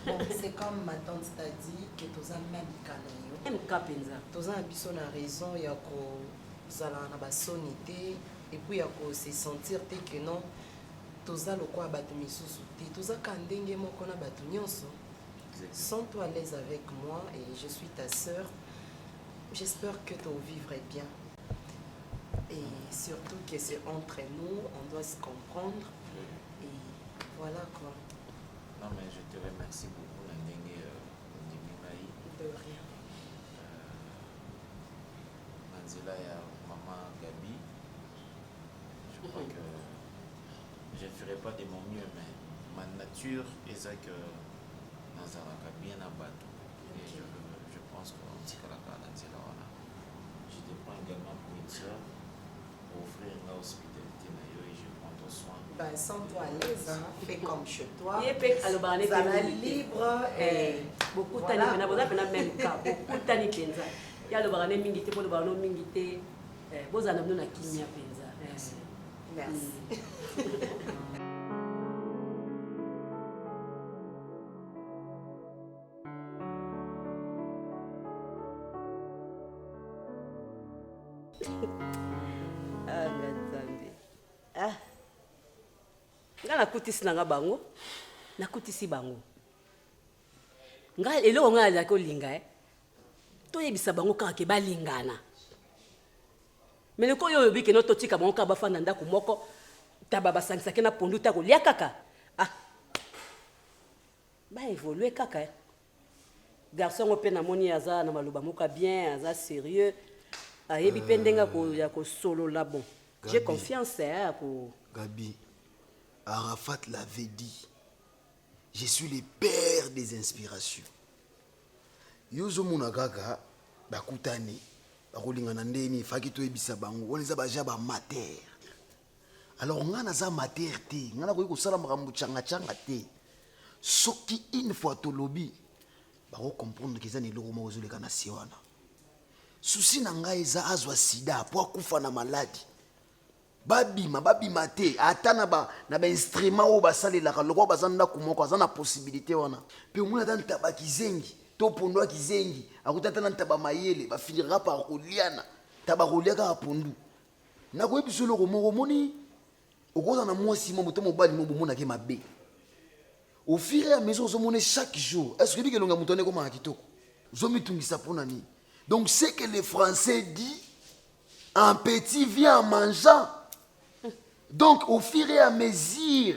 Bon, c'est comme ma tante t'a dit que toza même cas na yo. Même cas penza. Toza na biso na raison ya kozala na basoni te et puis ya se sentir te que non toza lokola bato misusu te tozaka ndenge moko na bato nyonso. Sens-toi à l'aise avec moi et je suis ta sœur. J'espère que tu vivras bien. Et surtout que c'est entre nous, on doit se comprendre. Et voilà quoi. Non, mais je te remercie beaucoup, Nandenge Ndimimaï. De rien. Manzela et maman Gabi. Je crois que je ne ferai pas de mon mieux, mais ma nature est ça que Nazaraka bien abattu. Et je pense qu'on dit que la Nanzela, je te prends également pour une soeur pour offrir une hospitalité et je prends ton soin. Ben, sens-toi à l'aise, hein. Fais comme chez toi. Zala libre et beaucoup de temps, on a même cas. Beaucoup de temps, il y a le baron mingité pour le baron mingité. Vous en avez qui m'y a pensa. Merci. Ah, Nzambe. Ah. Nga nakutisi nanga bango. Nakutisi bango. Nga eloko nga azali kolinga toyebisa bango kaka ke balingana. Mais le koyo yobi ke no totika bango kaka bafanda ndako moko taba basangisaki na pondu ta kolia kaka. Ah. Ba évoluer kaka. Garçon ope na moni aza na maloba moko bien, aza sérieux. Ayebi pendenga ko ya ko solo là bon. J'ai confiance pour Gabi. Arafat l'avait dit. Je suis le père des inspirations. Yozo munagaga bakutani bakolingana ndeni faki to ebisa bango woneza baja ba mater. Alors ngana za mater te, ngana ko sala makambo changa te. Soki une fois to lobby bako comprendre que ça ni loko mo zoleka na siwana. Souci na ngai eza azwa sida po akufa na maladi. Babima te atana na ba instrument o basalelaka loko bazanda kumoko azana possibilité wana. Pe omuna ta ntaba kizengi to pondwa kizengi akutata na ntaba mayele ba finira par koliana taba koliaka apondu. Na ko ebiso loko moko moni okoza na mwasi mo moto mobali mo bomona ke mabe. Au fur et à mesure ozomone chaque jour est-ce que bi kelonga mutone ko ma kitoko. Zomitungisa pona ni. Donc c'est que les Français disent un petit vient en mangeant. Donc au fur et à mesure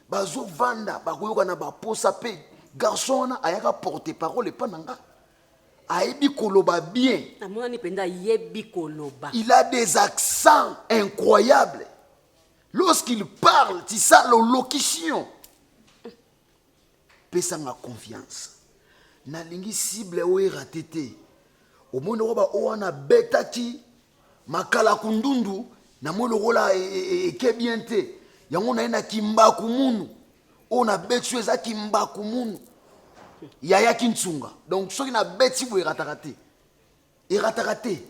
bazo vanda bakoyoka na ba posa pe garçon na ayaka porter parole pananga ayebi koloba bien. Amoni penda yebi koloba. Il a des accents incroyables. Lorsqu'il parle, tu sens l'olocution. Pesanga confiance. Na lingi cible o ratete. Au monde roba o na betaki makala kundundu na molo rola ke biente. Yango na ena kimba kumunu. On a betu eza kimba kumunu. Yaya kintunga. Donc soki na beti bo ratakate. Ratakate.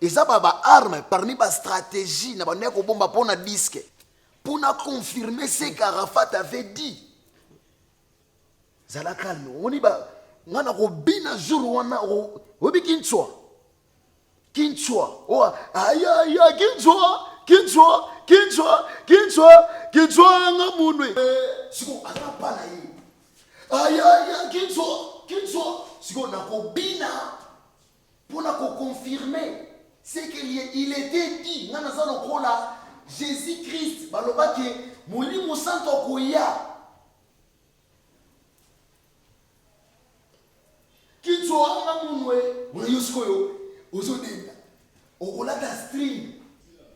Eza ba arme parmi ba stratégie na ba neko bomba pona disque. Pour confirmer ce qu'Arafat avait dit. Zala calme. On y va. Ngana ko bina jour wana obi kinchwa. Kinchwa. Oh aya kinchwa ngamunwe. Siko akapa na yi. Aya kinchwa. Siko na ko bina pour na ko confirmer ce qu'il était dit. Ngana za lokola Jésus-Christ balobaki molimo santo koya.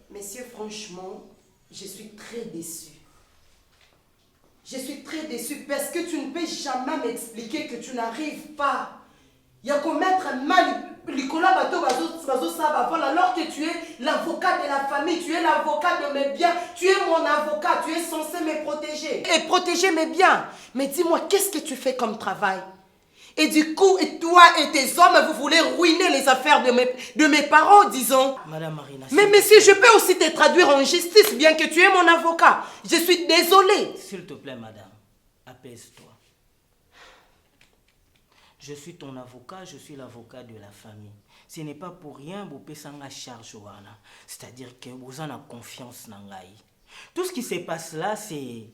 Messieurs, franchement, je suis très déçu. Je suis très déçu parce que tu ne peux jamais m'expliquer que tu n'arrives pas. Il y a qu'au mettre mal Nicolas Bateau alors que tu es l'avocat de la famille, tu es l'avocat de mes biens, tu es mon avocat, tu es censé me protéger et protéger mes biens. Mais dis-moi, qu'est-ce que tu fais comme travail? Et du coup, et toi et tes hommes, vous voulez ruiner les affaires de mes parents, disons. Madame Marina. Mais monsieur, je peux aussi te traduire en justice, bien que tu es mon avocat. Je suis désolée. S'il te plaît, madame, apaise-toi. Je suis ton avocat, je suis l'avocat de la famille. Ce n'est pas pour rien que vous avez charge. C'est-à-dire que vous avez confiance en moi. Tout ce qui se passe là, c'est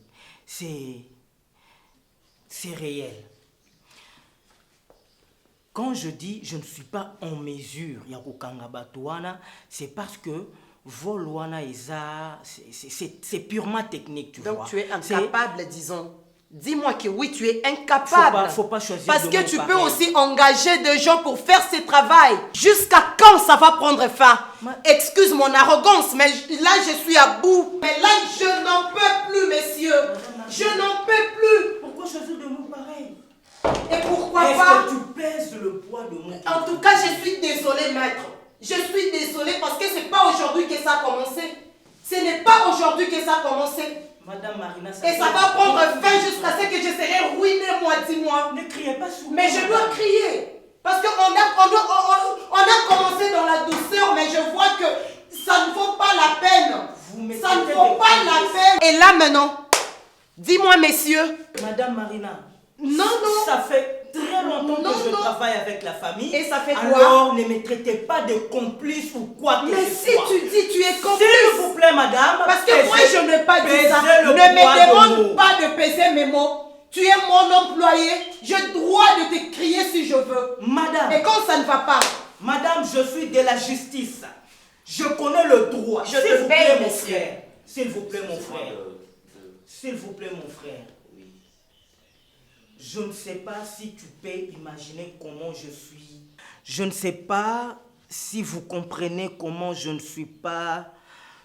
réel. Quand je dis je ne suis pas en mesure, c'est parce que Volwana c'est purement technique, tu vois. Donc tu es incapable, disons. Dis-moi que oui, tu es incapable. Faut pas choisir. Parce que tu peux aussi engager des gens pour faire ce travail. Jusqu'à quand ça va prendre fin? Excuse mon arrogance, mais là je suis à bout. Mais là je n'en peux plus, messieurs. Je n'en peux plus. Pourquoi choisir de mots pareils? Et pourquoi pas? Est-ce que tu pèses le poids de mon... En tout cas, je suis désolée, maître. Je suis désolée parce que ce n'est pas aujourd'hui que ça a commencé. Ce n'est pas aujourd'hui que ça a commencé. Madame Marina, et ça va prendre fin jusqu'à ce que je serai ruinée, moi, dis-moi. Ne criez pas sous. Mais je dois crier. Parce qu'on a commencé dans la douceur, mais je vois que ça ne vaut pas la peine. Ça ne vaut pas la peine. Et là maintenant, dis-moi, messieurs. Madame Marina. Non. Ça fait très longtemps que je travaille avec la famille. Et ça fait quoi? Alors, ne me traitez pas de complice ou quoi que ce soit. Mais si tu dis tu es complice. S'il vous plaît, madame. Parce que moi, je n'ai pas dit ça. Ne me demande pas de peser mes mots. Tu es mon employé. J'ai le droit de te crier si je veux. Madame. Et quand ça ne va pas? Madame, je suis de la justice. Je connais le droit. Je te paye, mon frère. S'il vous plaît, mon frère. S'il vous plaît, mon frère. Je ne sais pas si tu peux imaginer comment je suis. Je ne sais pas si vous comprenez comment je ne suis pas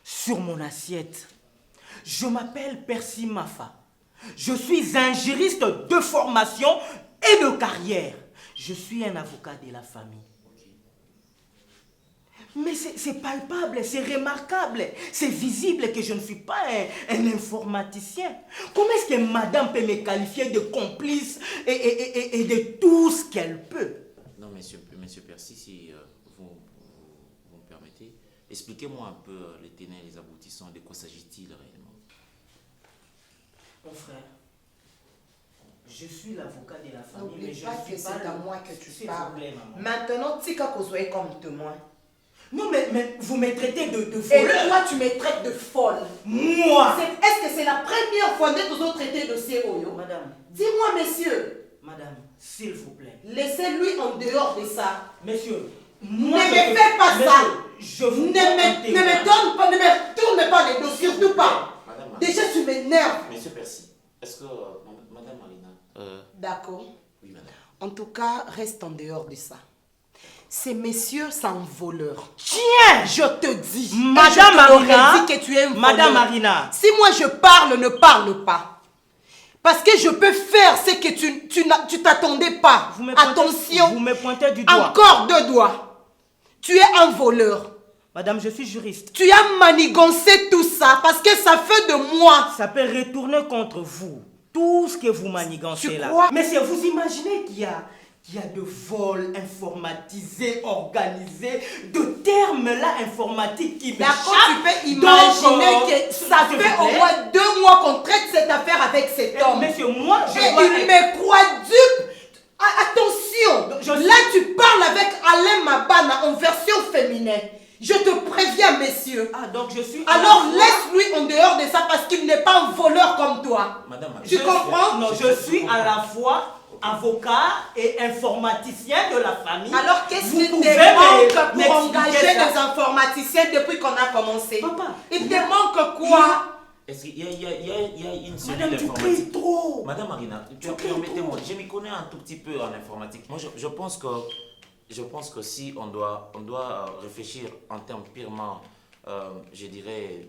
sur mon assiette. Je m'appelle Percy Mafa. Je suis un juriste de formation et de carrière. Je suis un avocat de la famille. Mais c'est palpable, c'est remarquable, c'est visible que je ne suis pas un informaticien. Comment est-ce que madame peut me qualifier de complice et de tout ce qu'elle peut? Non, monsieur Percy, si vous me permettez, expliquez-moi un peu les tenants et les aboutissants. De quoi s'agit-il réellement? Mon frère, je suis l'avocat de la famille, N'oublie mais je pas ne que suis pas c'est à moi que tu parles. Plaît, maintenant, Tika Kozoé comme témoin. Non, mais vous me traitez de Et voleur. toi, tu me traites de folle. Moi. Est-ce que c'est la première fois que nous autres traités de COYO? Madame. Dis-moi, messieurs. Madame, s'il vous plaît. Laissez-lui en dehors de ça. Messieurs, ne me fais pas ça. Je vous ne me tourne pas les dos, surtout pas. Madame, Déjà, tu m'énerves. Monsieur Percy, est-ce que Madame Marina... D'accord. Oui, madame. En tout cas, reste en dehors de ça. Ces messieurs sont voleurs. Tiens, je te dis. Madame Marina, dit que tu es un Madame voleur. Marina. Si moi je parle, ne parle pas. Parce que je peux faire ce que tu t'attendais pas. Attention. Vous me pointez du doigt. Encore 2 doigts. Tu es un voleur. Madame, je suis juriste. Tu as manigancé tout ça parce que ça fait de moi. Ça peut retourner contre vous. Tout ce que vous manigancez là. Crois? Mais si vous imaginez qu'il y a de vols informatisés, organisés, de termes là informatiques qui D'accord, tu peux imaginer que ça fait au moins 2 mois qu'on traite cette affaire avec cet homme. Monsieur, moi, il me croit dupe. Attention, là tu parles avec Alain Mabana en version féminine. Je te préviens, messieurs. Ah, donc je suis... Alors laisse-lui en dehors de ça parce qu'il n'est pas un voleur comme toi. Madame, tu comprends? Non, je suis à la fois avocat et informaticien de la famille. Alors qu'est-ce qui te manque pour engager des informaticiens depuis qu'on a commencé? Papa, il te manque quoi? Est-ce qu'il y a une cellule Madame, tu cries trop. Madame Marina, permettez-moi, je m'y connais un tout petit peu en informatique. Moi, je pense que si on doit réfléchir en termes purement, je dirais,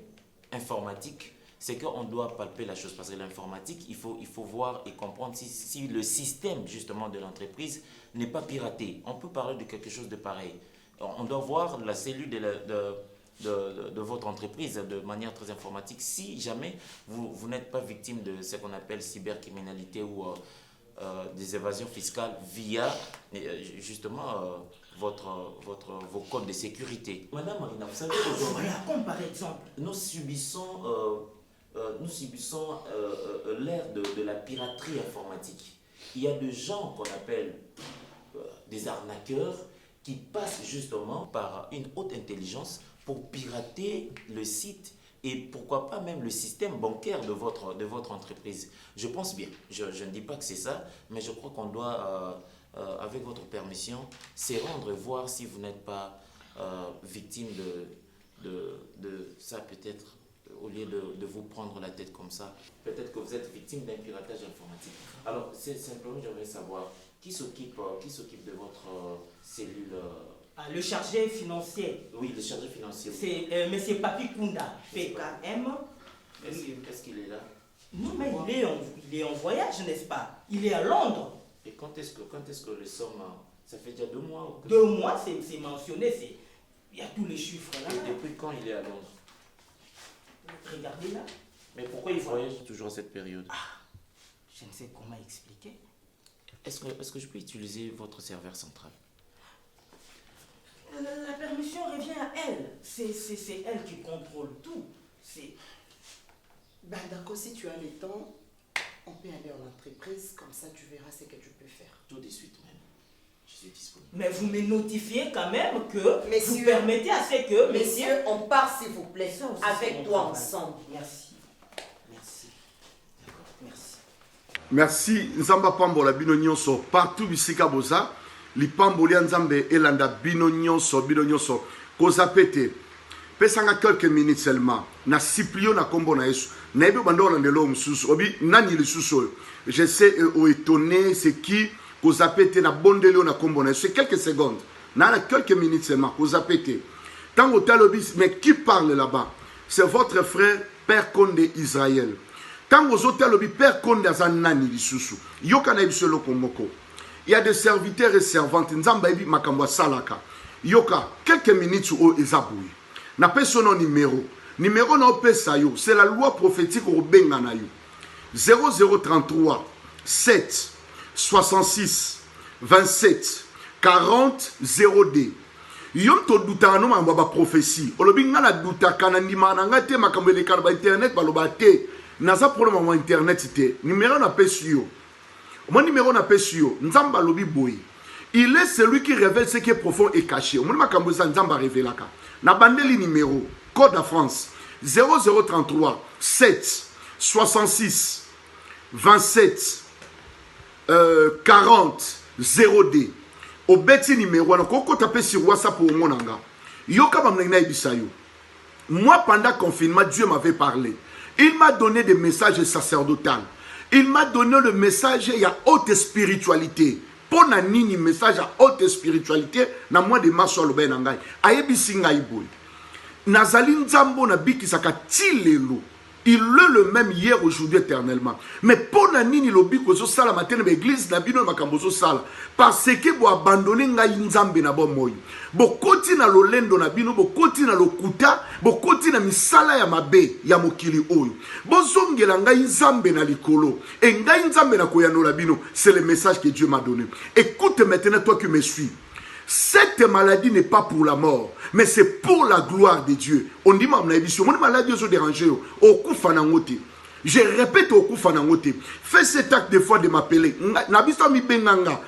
informatiques, c'est qu'on doit palper la chose. Parce que l'informatique, il faut voir et comprendre si le système, justement, de l'entreprise n'est pas piraté. On peut parler de quelque chose de pareil. On doit voir la cellule de votre entreprise de manière très informatique. Si jamais vous n'êtes pas victime de ce qu'on appelle cybercriminalité ou des évasions fiscales via justement vos codes de sécurité. Madame Marina, vous savez aujourd'hui, voilà, comme par exemple, nous subissons l'ère de la piraterie informatique. Il y a des gens qu'on appelle des arnaqueurs qui passent justement par une haute intelligence pour pirater le site et pourquoi pas même le système bancaire de votre entreprise. Je pense bien, je ne dis pas que c'est ça, mais je crois qu'on doit, avec votre permission, se rendre et voir si vous n'êtes pas victime de ça peut-être, au lieu de vous prendre la tête comme ça. Peut-être que vous êtes victime d'un piratage informatique. Alors, c'est simplement, j'aimerais savoir, qui s'occupe de votre cellule le chargé financier. Oui, le chargé financier. C'est M. Papi Kunda, PKM. Est-ce qu'il est là? Non, mais il est en voyage, n'est-ce pas? Il est à Londres. Et quand est-ce que les sommes... Ça fait déjà 2 mois? 2 mois, c'est mentionné. Il y a tous les chiffres là. Et depuis quand il est à Londres? Regardez là. Mais pourquoi il voyage toujours à cette période? Je ne sais comment expliquer. Est-ce que je peux utiliser votre serveur central? La permission revient à elle. C'est elle qui contrôle tout. Ben d'accord, si tu as le temps, on peut aller en entreprise, comme ça tu verras ce que tu peux faire. Tout de suite même. Je suis disponible. Mais vous me notifiez quand même que Messieurs, vous permettez à ce que... Messieurs, on part s'il vous plaît, avec toi ensemble. Merci. Merci. D'accord, merci. Merci nzamba pambola bino nyonso partout bisika boza lipambolia nzambe elanda bino nyonso koza pete pesanga quelques minutes seulement na siplio na kombo na Yesu na ebe bando landelo mususu obi nani lisusu je sais au étonné c'est qui koza pete na bondelio na kombo na Yesu quelques secondes na quelques minutes seulement koza pete tango talobi mais qui parle là-bas c'est votre frère Père Konde Israël. Tango zotalobi Père Konde azanani lisusu yoka na biso loko moko. Il y a des serviteurs et servantes nzamba ebi makambo salaka yoka quelques minutes o ezaboui na personne numéro na opesa yo c'est la loi prophétique au benga na yo 0033 7 66 27 40 0D. Yom to douta no mamba ba prophétie olobi ngana douta kana ndima na ngate makambo elekana ba internet baloba te naza problème wa internet te numéro na pesi yo mon numéro na pesi yo nzamba lobi boy il est celui qui révèle ce qui est profond et caché mon makambo za nzamba révélaka na bandeli numéro code à France 0033 7 66 27 40 0D. Au bêti numéro, on a tapé sur WhatsApp pour mon anga. Moi, pendant le confinement, Dieu m'avait parlé. Il m'a donné des messages sacerdotaux. Il m'a donné le message, il y a haute spiritualité. Pour nani message à haute spiritualité, na moi de maso lo benangai. Ayebi singai boy. Nazali nzambo na biki saka tilelo. Il est le même hier, aujourd'hui, éternellement. Mais pour nani lobi ko so sala matin na église na bino makambo so sala parce que bo abandonner ngai nzambe na bo moyi. Bo koti na lolendo na bino, bo koti na lokuta, bo koti na misala ya mabe ya mokili oyo. Bo zongela ngai nzambe na likolo. Et ngai nzambe na koyano la bino, c'est le message que Dieu m'a donné. Écoute maintenant toi qui me suis. Cette maladie n'est pas pour la mort, mais c'est pour la gloire de Dieu. On dit, mon maladie est dérangée. Je répète au Koufanangote. Fais cet acte de foi de m'appeler. 0033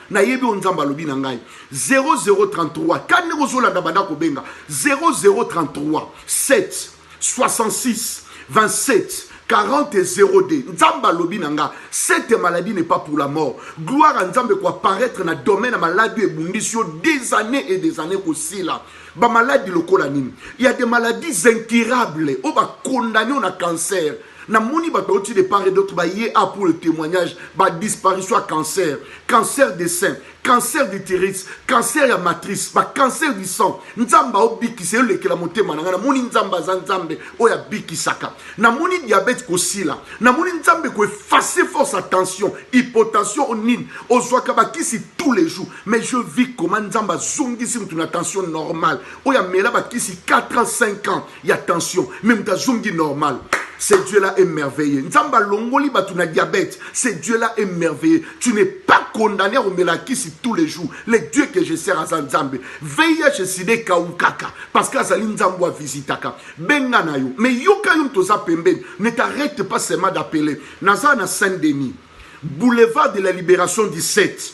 0033 7 66 27 40 0D. Nzamba lobi nanga. Cette maladie n'est pas pour la mort. Gloire à Nzambe quoi apparaître dans le domaine de la maladie et bundisio des années et des années aussi là. Ba maladie lokolanine. Il y a des maladies incurables. On va condamner on a cancer. Na moni ba toti de part et d'autre ba yé a pour le témoignage ba disparition à cancer, cancer des seins, cancer d'utérus, cancer ya matrice, ba cancer du sang. Nzamba obiki c'est le que la monté mananga na moni nzamba zanzambe o ya biki saka. Na moni diabète ko sila. Na moni nzambe ko effacer force attention, hypotension onine, ozwaka ba kisi tous les jours. Mais je vis comment nzamba zongi si une attention normale. O ya mela ba kisi 4 ans 5 ans, il y a tension, même ta zongi normal. Ce Dieu-là est merveilleux. Nzamba longoli batuna diabète. Ce Dieu-là est merveilleux. Tu n'es pas condamné à melakisi tous les jours. Le Dieu que je sers à Zanzambe. Veille chez Side Kaukaka. Parce que Azali Nzambo a visitaka. Benga na yo. Mais yoka yum toza pemben. Ne t'arrête pas seulement d'appeler. Naza na Saint-Denis. Boulevard de la Libération 17.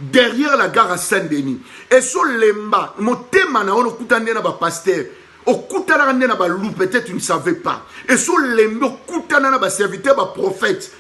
Derrière la gare à Saint-Denis. Et sur l'emba. Motema na ono kutande na ba pasteur. Okutana na ba loup, peut-être tu ne savais pas. Et sur les mots, okutana na ba serviteur, ba prophète,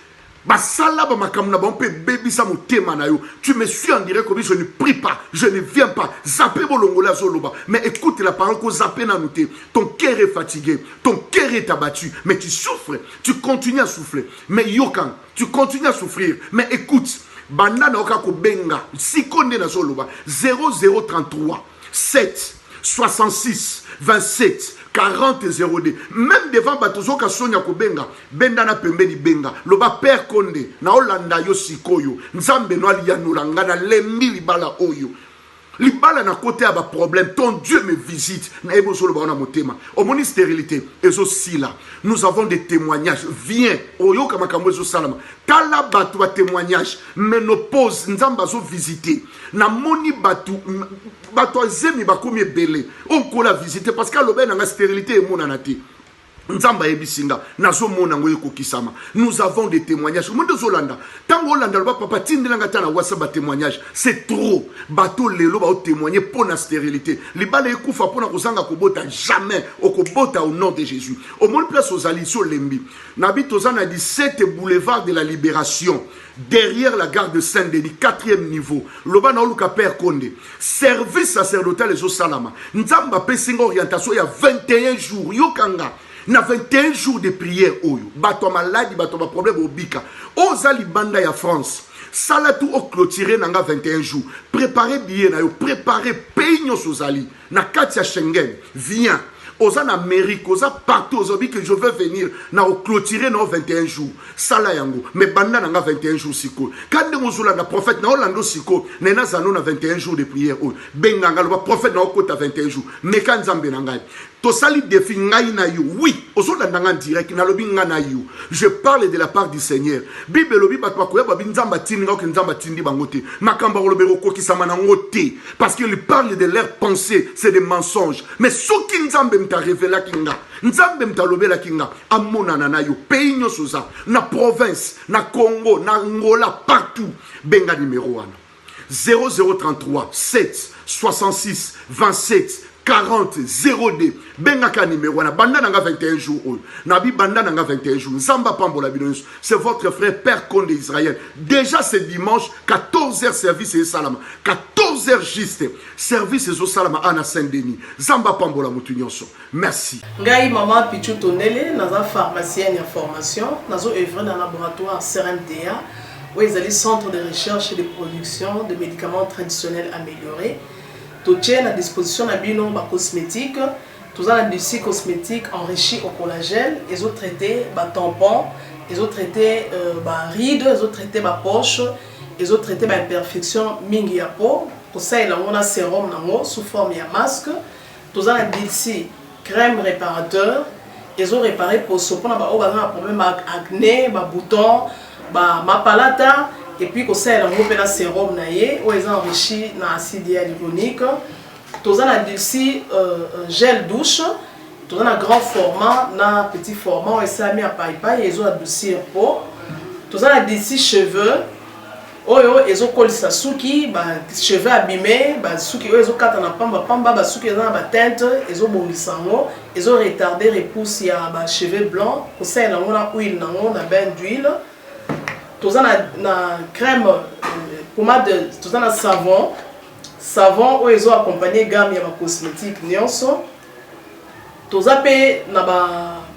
ba sala ba makamna ba on peut baby sa motema na yo. Tu me suis en direct comme je ne prie pas, je ne viens pas. Zappé bolongola zoloba. Mais écoute la parole que zappé na noté. Ton cœur est fatigué, ton cœur est abattu, mais tu souffres, tu continues à souffler. Mais yokan, tu continues à souffrir. Mais écoute, bandana okako benga, sikonde na zoloba 0033 7 66 27 40 02. Même devant Batozo Kasonya Kobenga, Bendana Pembeni Benga, Loba Père Konde, na Olanda yo sikoyo, Nzambe no alianulanga na lembi libala oyo. Libala na côté à problème, ton Dieu me visite. Na ebosolo ba na motema. Omoni stérilité, ezo sila. Nous avons des témoignages. Viens, oyo kama kamwezo salama. Tala batu wa témoignage, ménopause, nzamba zo visiter. Na moni batu zemi bakomi belé. On kola visiter parce que l'obé na stérilité et mon anati. Nzamba ebisinga nazo mona ngoye kokisama. Nous avons des témoignages. Monde zolanda. Tango Holanda ba papa tindelanga tana WhatsApp témoignage. C'est trop. Bato lelo ba témoigner pour la stérilité. Libala ekufa pour na kozanga kobota jamais okobota au nom de Jésus. Au monde place aux alliés sur lembi. Nabi tozana 17 boulevard de la Libération. Derrière la gare de Saint-Denis, 4e niveau. Loba na oluka Père Konde. Service sacerdotal les Salama. Nzamba pesinga orientation il y a 21 jours. Yokanga. Na 21 jours de prière oyo. Bato maladi, bato ma problème obika. Oza libanda ya France. Salatu o clôturer nanga 21 jours. Préparez billet na yo, préparez peigno sozali. Na katia Schengen. Viens. Oza en Amérique, oza partout, oza que je veux venir, na o clôturer na 21 jours. Sala yango, mais banda na 21 jours siko. Quand nous na prophète na Orlando siko, nena zano na 21 jours de prière. Benganga le prophète na okota 21 jours. Mais quand Nzambe na ngai, to sali défi ngai na yo. Oui, ozo ndanga direct na lobi nga na yo. Je parle de la part du Seigneur. Bible lobi batwa ko ba Nzamba tinga ko Nzamba tindi bangote. Makamba lobero ko kisama na ngote parce qu'il parle de leurs pensées, c'est des mensonges. Mais ce qui Nzambe ta révéla kinga Nzambe mta lobela kinga amona na yo pays nyosoza na province na Congo na Angola partout benga numéro 1 0033 7 66 27 40 02 benga ka numéro 1 banda nanga 21 jours nabi banda nanga 21 jours Nzamba pambola binoso c'est votre frère Père Konde Israël. Déjà ce dimanche 14h service et salama 14h juste service et salama ana Saint-Denis Nzamba pambola mutunyonso. Merci. Ngai maman Pichu Tonele naza pharmacienne en formation nazo œuvrer dans laboratoire CRMTA où ils allaient centre de recherche et de production de médicaments traditionnels améliorés. Tout est à disposition de bino cosmétiques, tout un industrie cosmétique enrichi au collagène, ils ont traité tampons, ils ont traité rides, ils ont traité poche, ils ont traité imperfection mingi ya peau. Pour ça il a sérum nango sous forme de masque, tout un industrie crème réparateur, ils ont réparé pour ce qu'on a un problème acné, boutons, mapalata. Et puis, quand ça, il y a un sérum où ils ont enrichi dans l'acide hyaluronique. Tous un adouci gel douche. Tous un grand format, un petit format, et ça mis à paille, ils ont adouci un pot. Tous un adouci cheveux. Ils ont collé sa souki, cheveux abîmés, souki, ils ont quatre en pamba, souki, ils ont la teinte, ils ont bondi sango, ils ont retardé repousse, il y a cheveux blancs. Pour ça, il y a une huile, un bain d'huile. Tout ça na crème pommade, tout ça na savon où ils ont accompagné gamme ya cosmétique nyonso. Tout ça pe na ba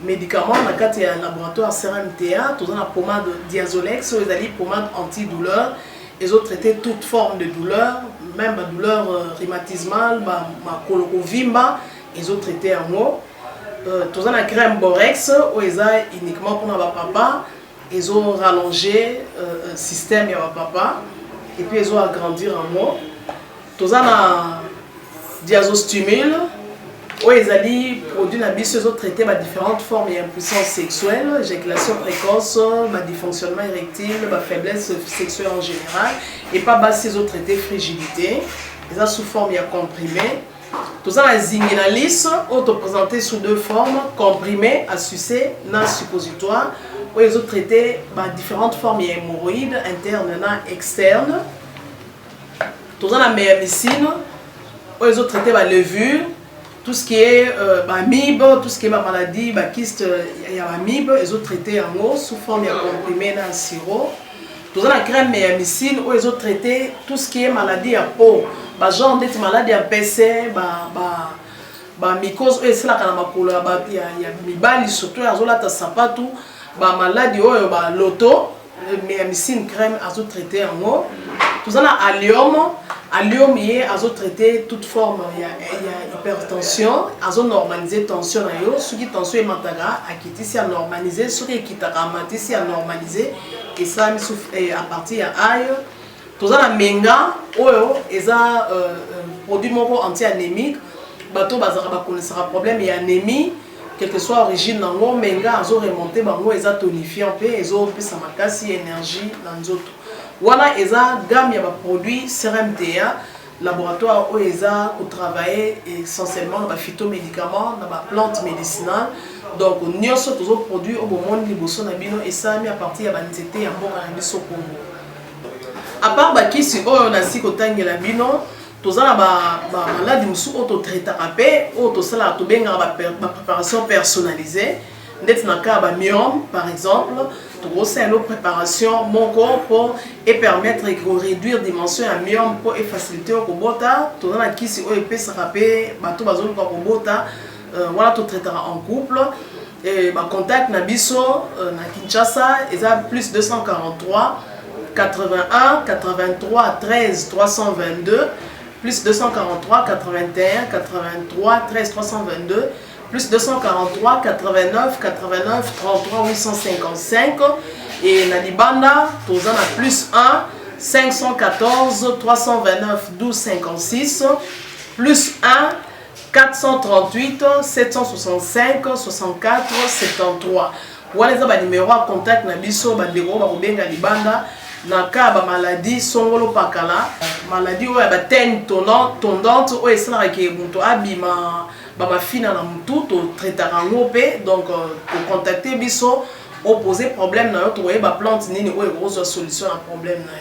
médicaments na kati ya laboratoire CRMTA, tout ça na pommade Diazolex, où ils allaient pommade antidouleur, ils ont traité toute forme de douleur, même la douleur rhumatismale, ma colokovimba, ils ont traité en haut. Tout ça na crème Borex où ils ont uniquement pour na ba papa. Ils ont rallongé le système de papa et puis ils ont agrandi en moi. Tout ça na diazostimule, oyo ezali produit na biso ezotraite différentes formes ya impuissance sexuelle, éjaculation précoce, dysfonctionnement érectile, faiblesse sexuelle en général, et pas basi ezotraite frigidité, eza sous forme ya comprimé. Tout ça la zinguinalis, auto présenté sous deux formes, comprimé à sucer, na suppositoire, où ils ont traité différentes formes hémorroïdes, internes et externes. Tout ça la méamycine, où ils ont traité la levure, tout ce qui est amibe, tout ce qui est maladie, kyste, il y a amibe, ils ont traité en eau sous forme comprimé dans sirop. Tout ça la crème méamycine, où ils ont traité tout ce qui est maladie à peau. Genre des maladies à PC, mycose, et c'est là qu'on a il y a mibali surtout à zola sapatu, maladie loto, méamycine crème azo traité en eau. Tout ça là allium y azo traité toute forme, il y a hypertension, azo normaliser tension na yo, ce qui tension est mataga, à quitter si à normaliser, ce qui est quittaramati si à normaliser, et ça à partir à aïe. Tout ça la menga, oyo, eza produit anti-anémique, bateau bazara connaissera problème et anémie, quelle que soit l'origine nango, menga azo remonté bango eza tonifiant pe ezo pe samakasi énergie dans nzoto. Voilà eza gamme ya ba produit CRMTA, laboratoire où eza ko travailler essentiellement dans ba phytomédicaments, dans ba plantes médicinales. Donc nyonso tozo produit au moment liboso na bino esami à partir ya ba nzete ya mboka na biso Congo. À part bakisi oyo na siko tangela bino tozala maladi musu auto traitera pe auto sala to benga ba préparation personnalisée ndeti na ka ba myome par exemple to grossa une préparation mon corps et permettre de réduire dimension ya myome pour et faciliter ko bota to na kisi oyo pe sera pe bato bazolo ko bota voilà to traitera en couple et ba contact na biso na Kinshasa eza plus 243 81 83 13 322 plus 243 81 83 13 322 plus 243 89 89 33 855 et na libanda tozana plus 1 514 329 12 56 plus 1 438 765 64 73 voilà ça ba numéro à contact na biso ba ndeko ba kobenga libanda na ka ba maladie songolo pakala maladie oyo ba tene tondante oyo esalaka ke moto abima ba mafina na mutu to traitaka ngo pe donc ko contacter biso opposer problème na yo to ba plante nini oyo ekozwa solution na problème na yo.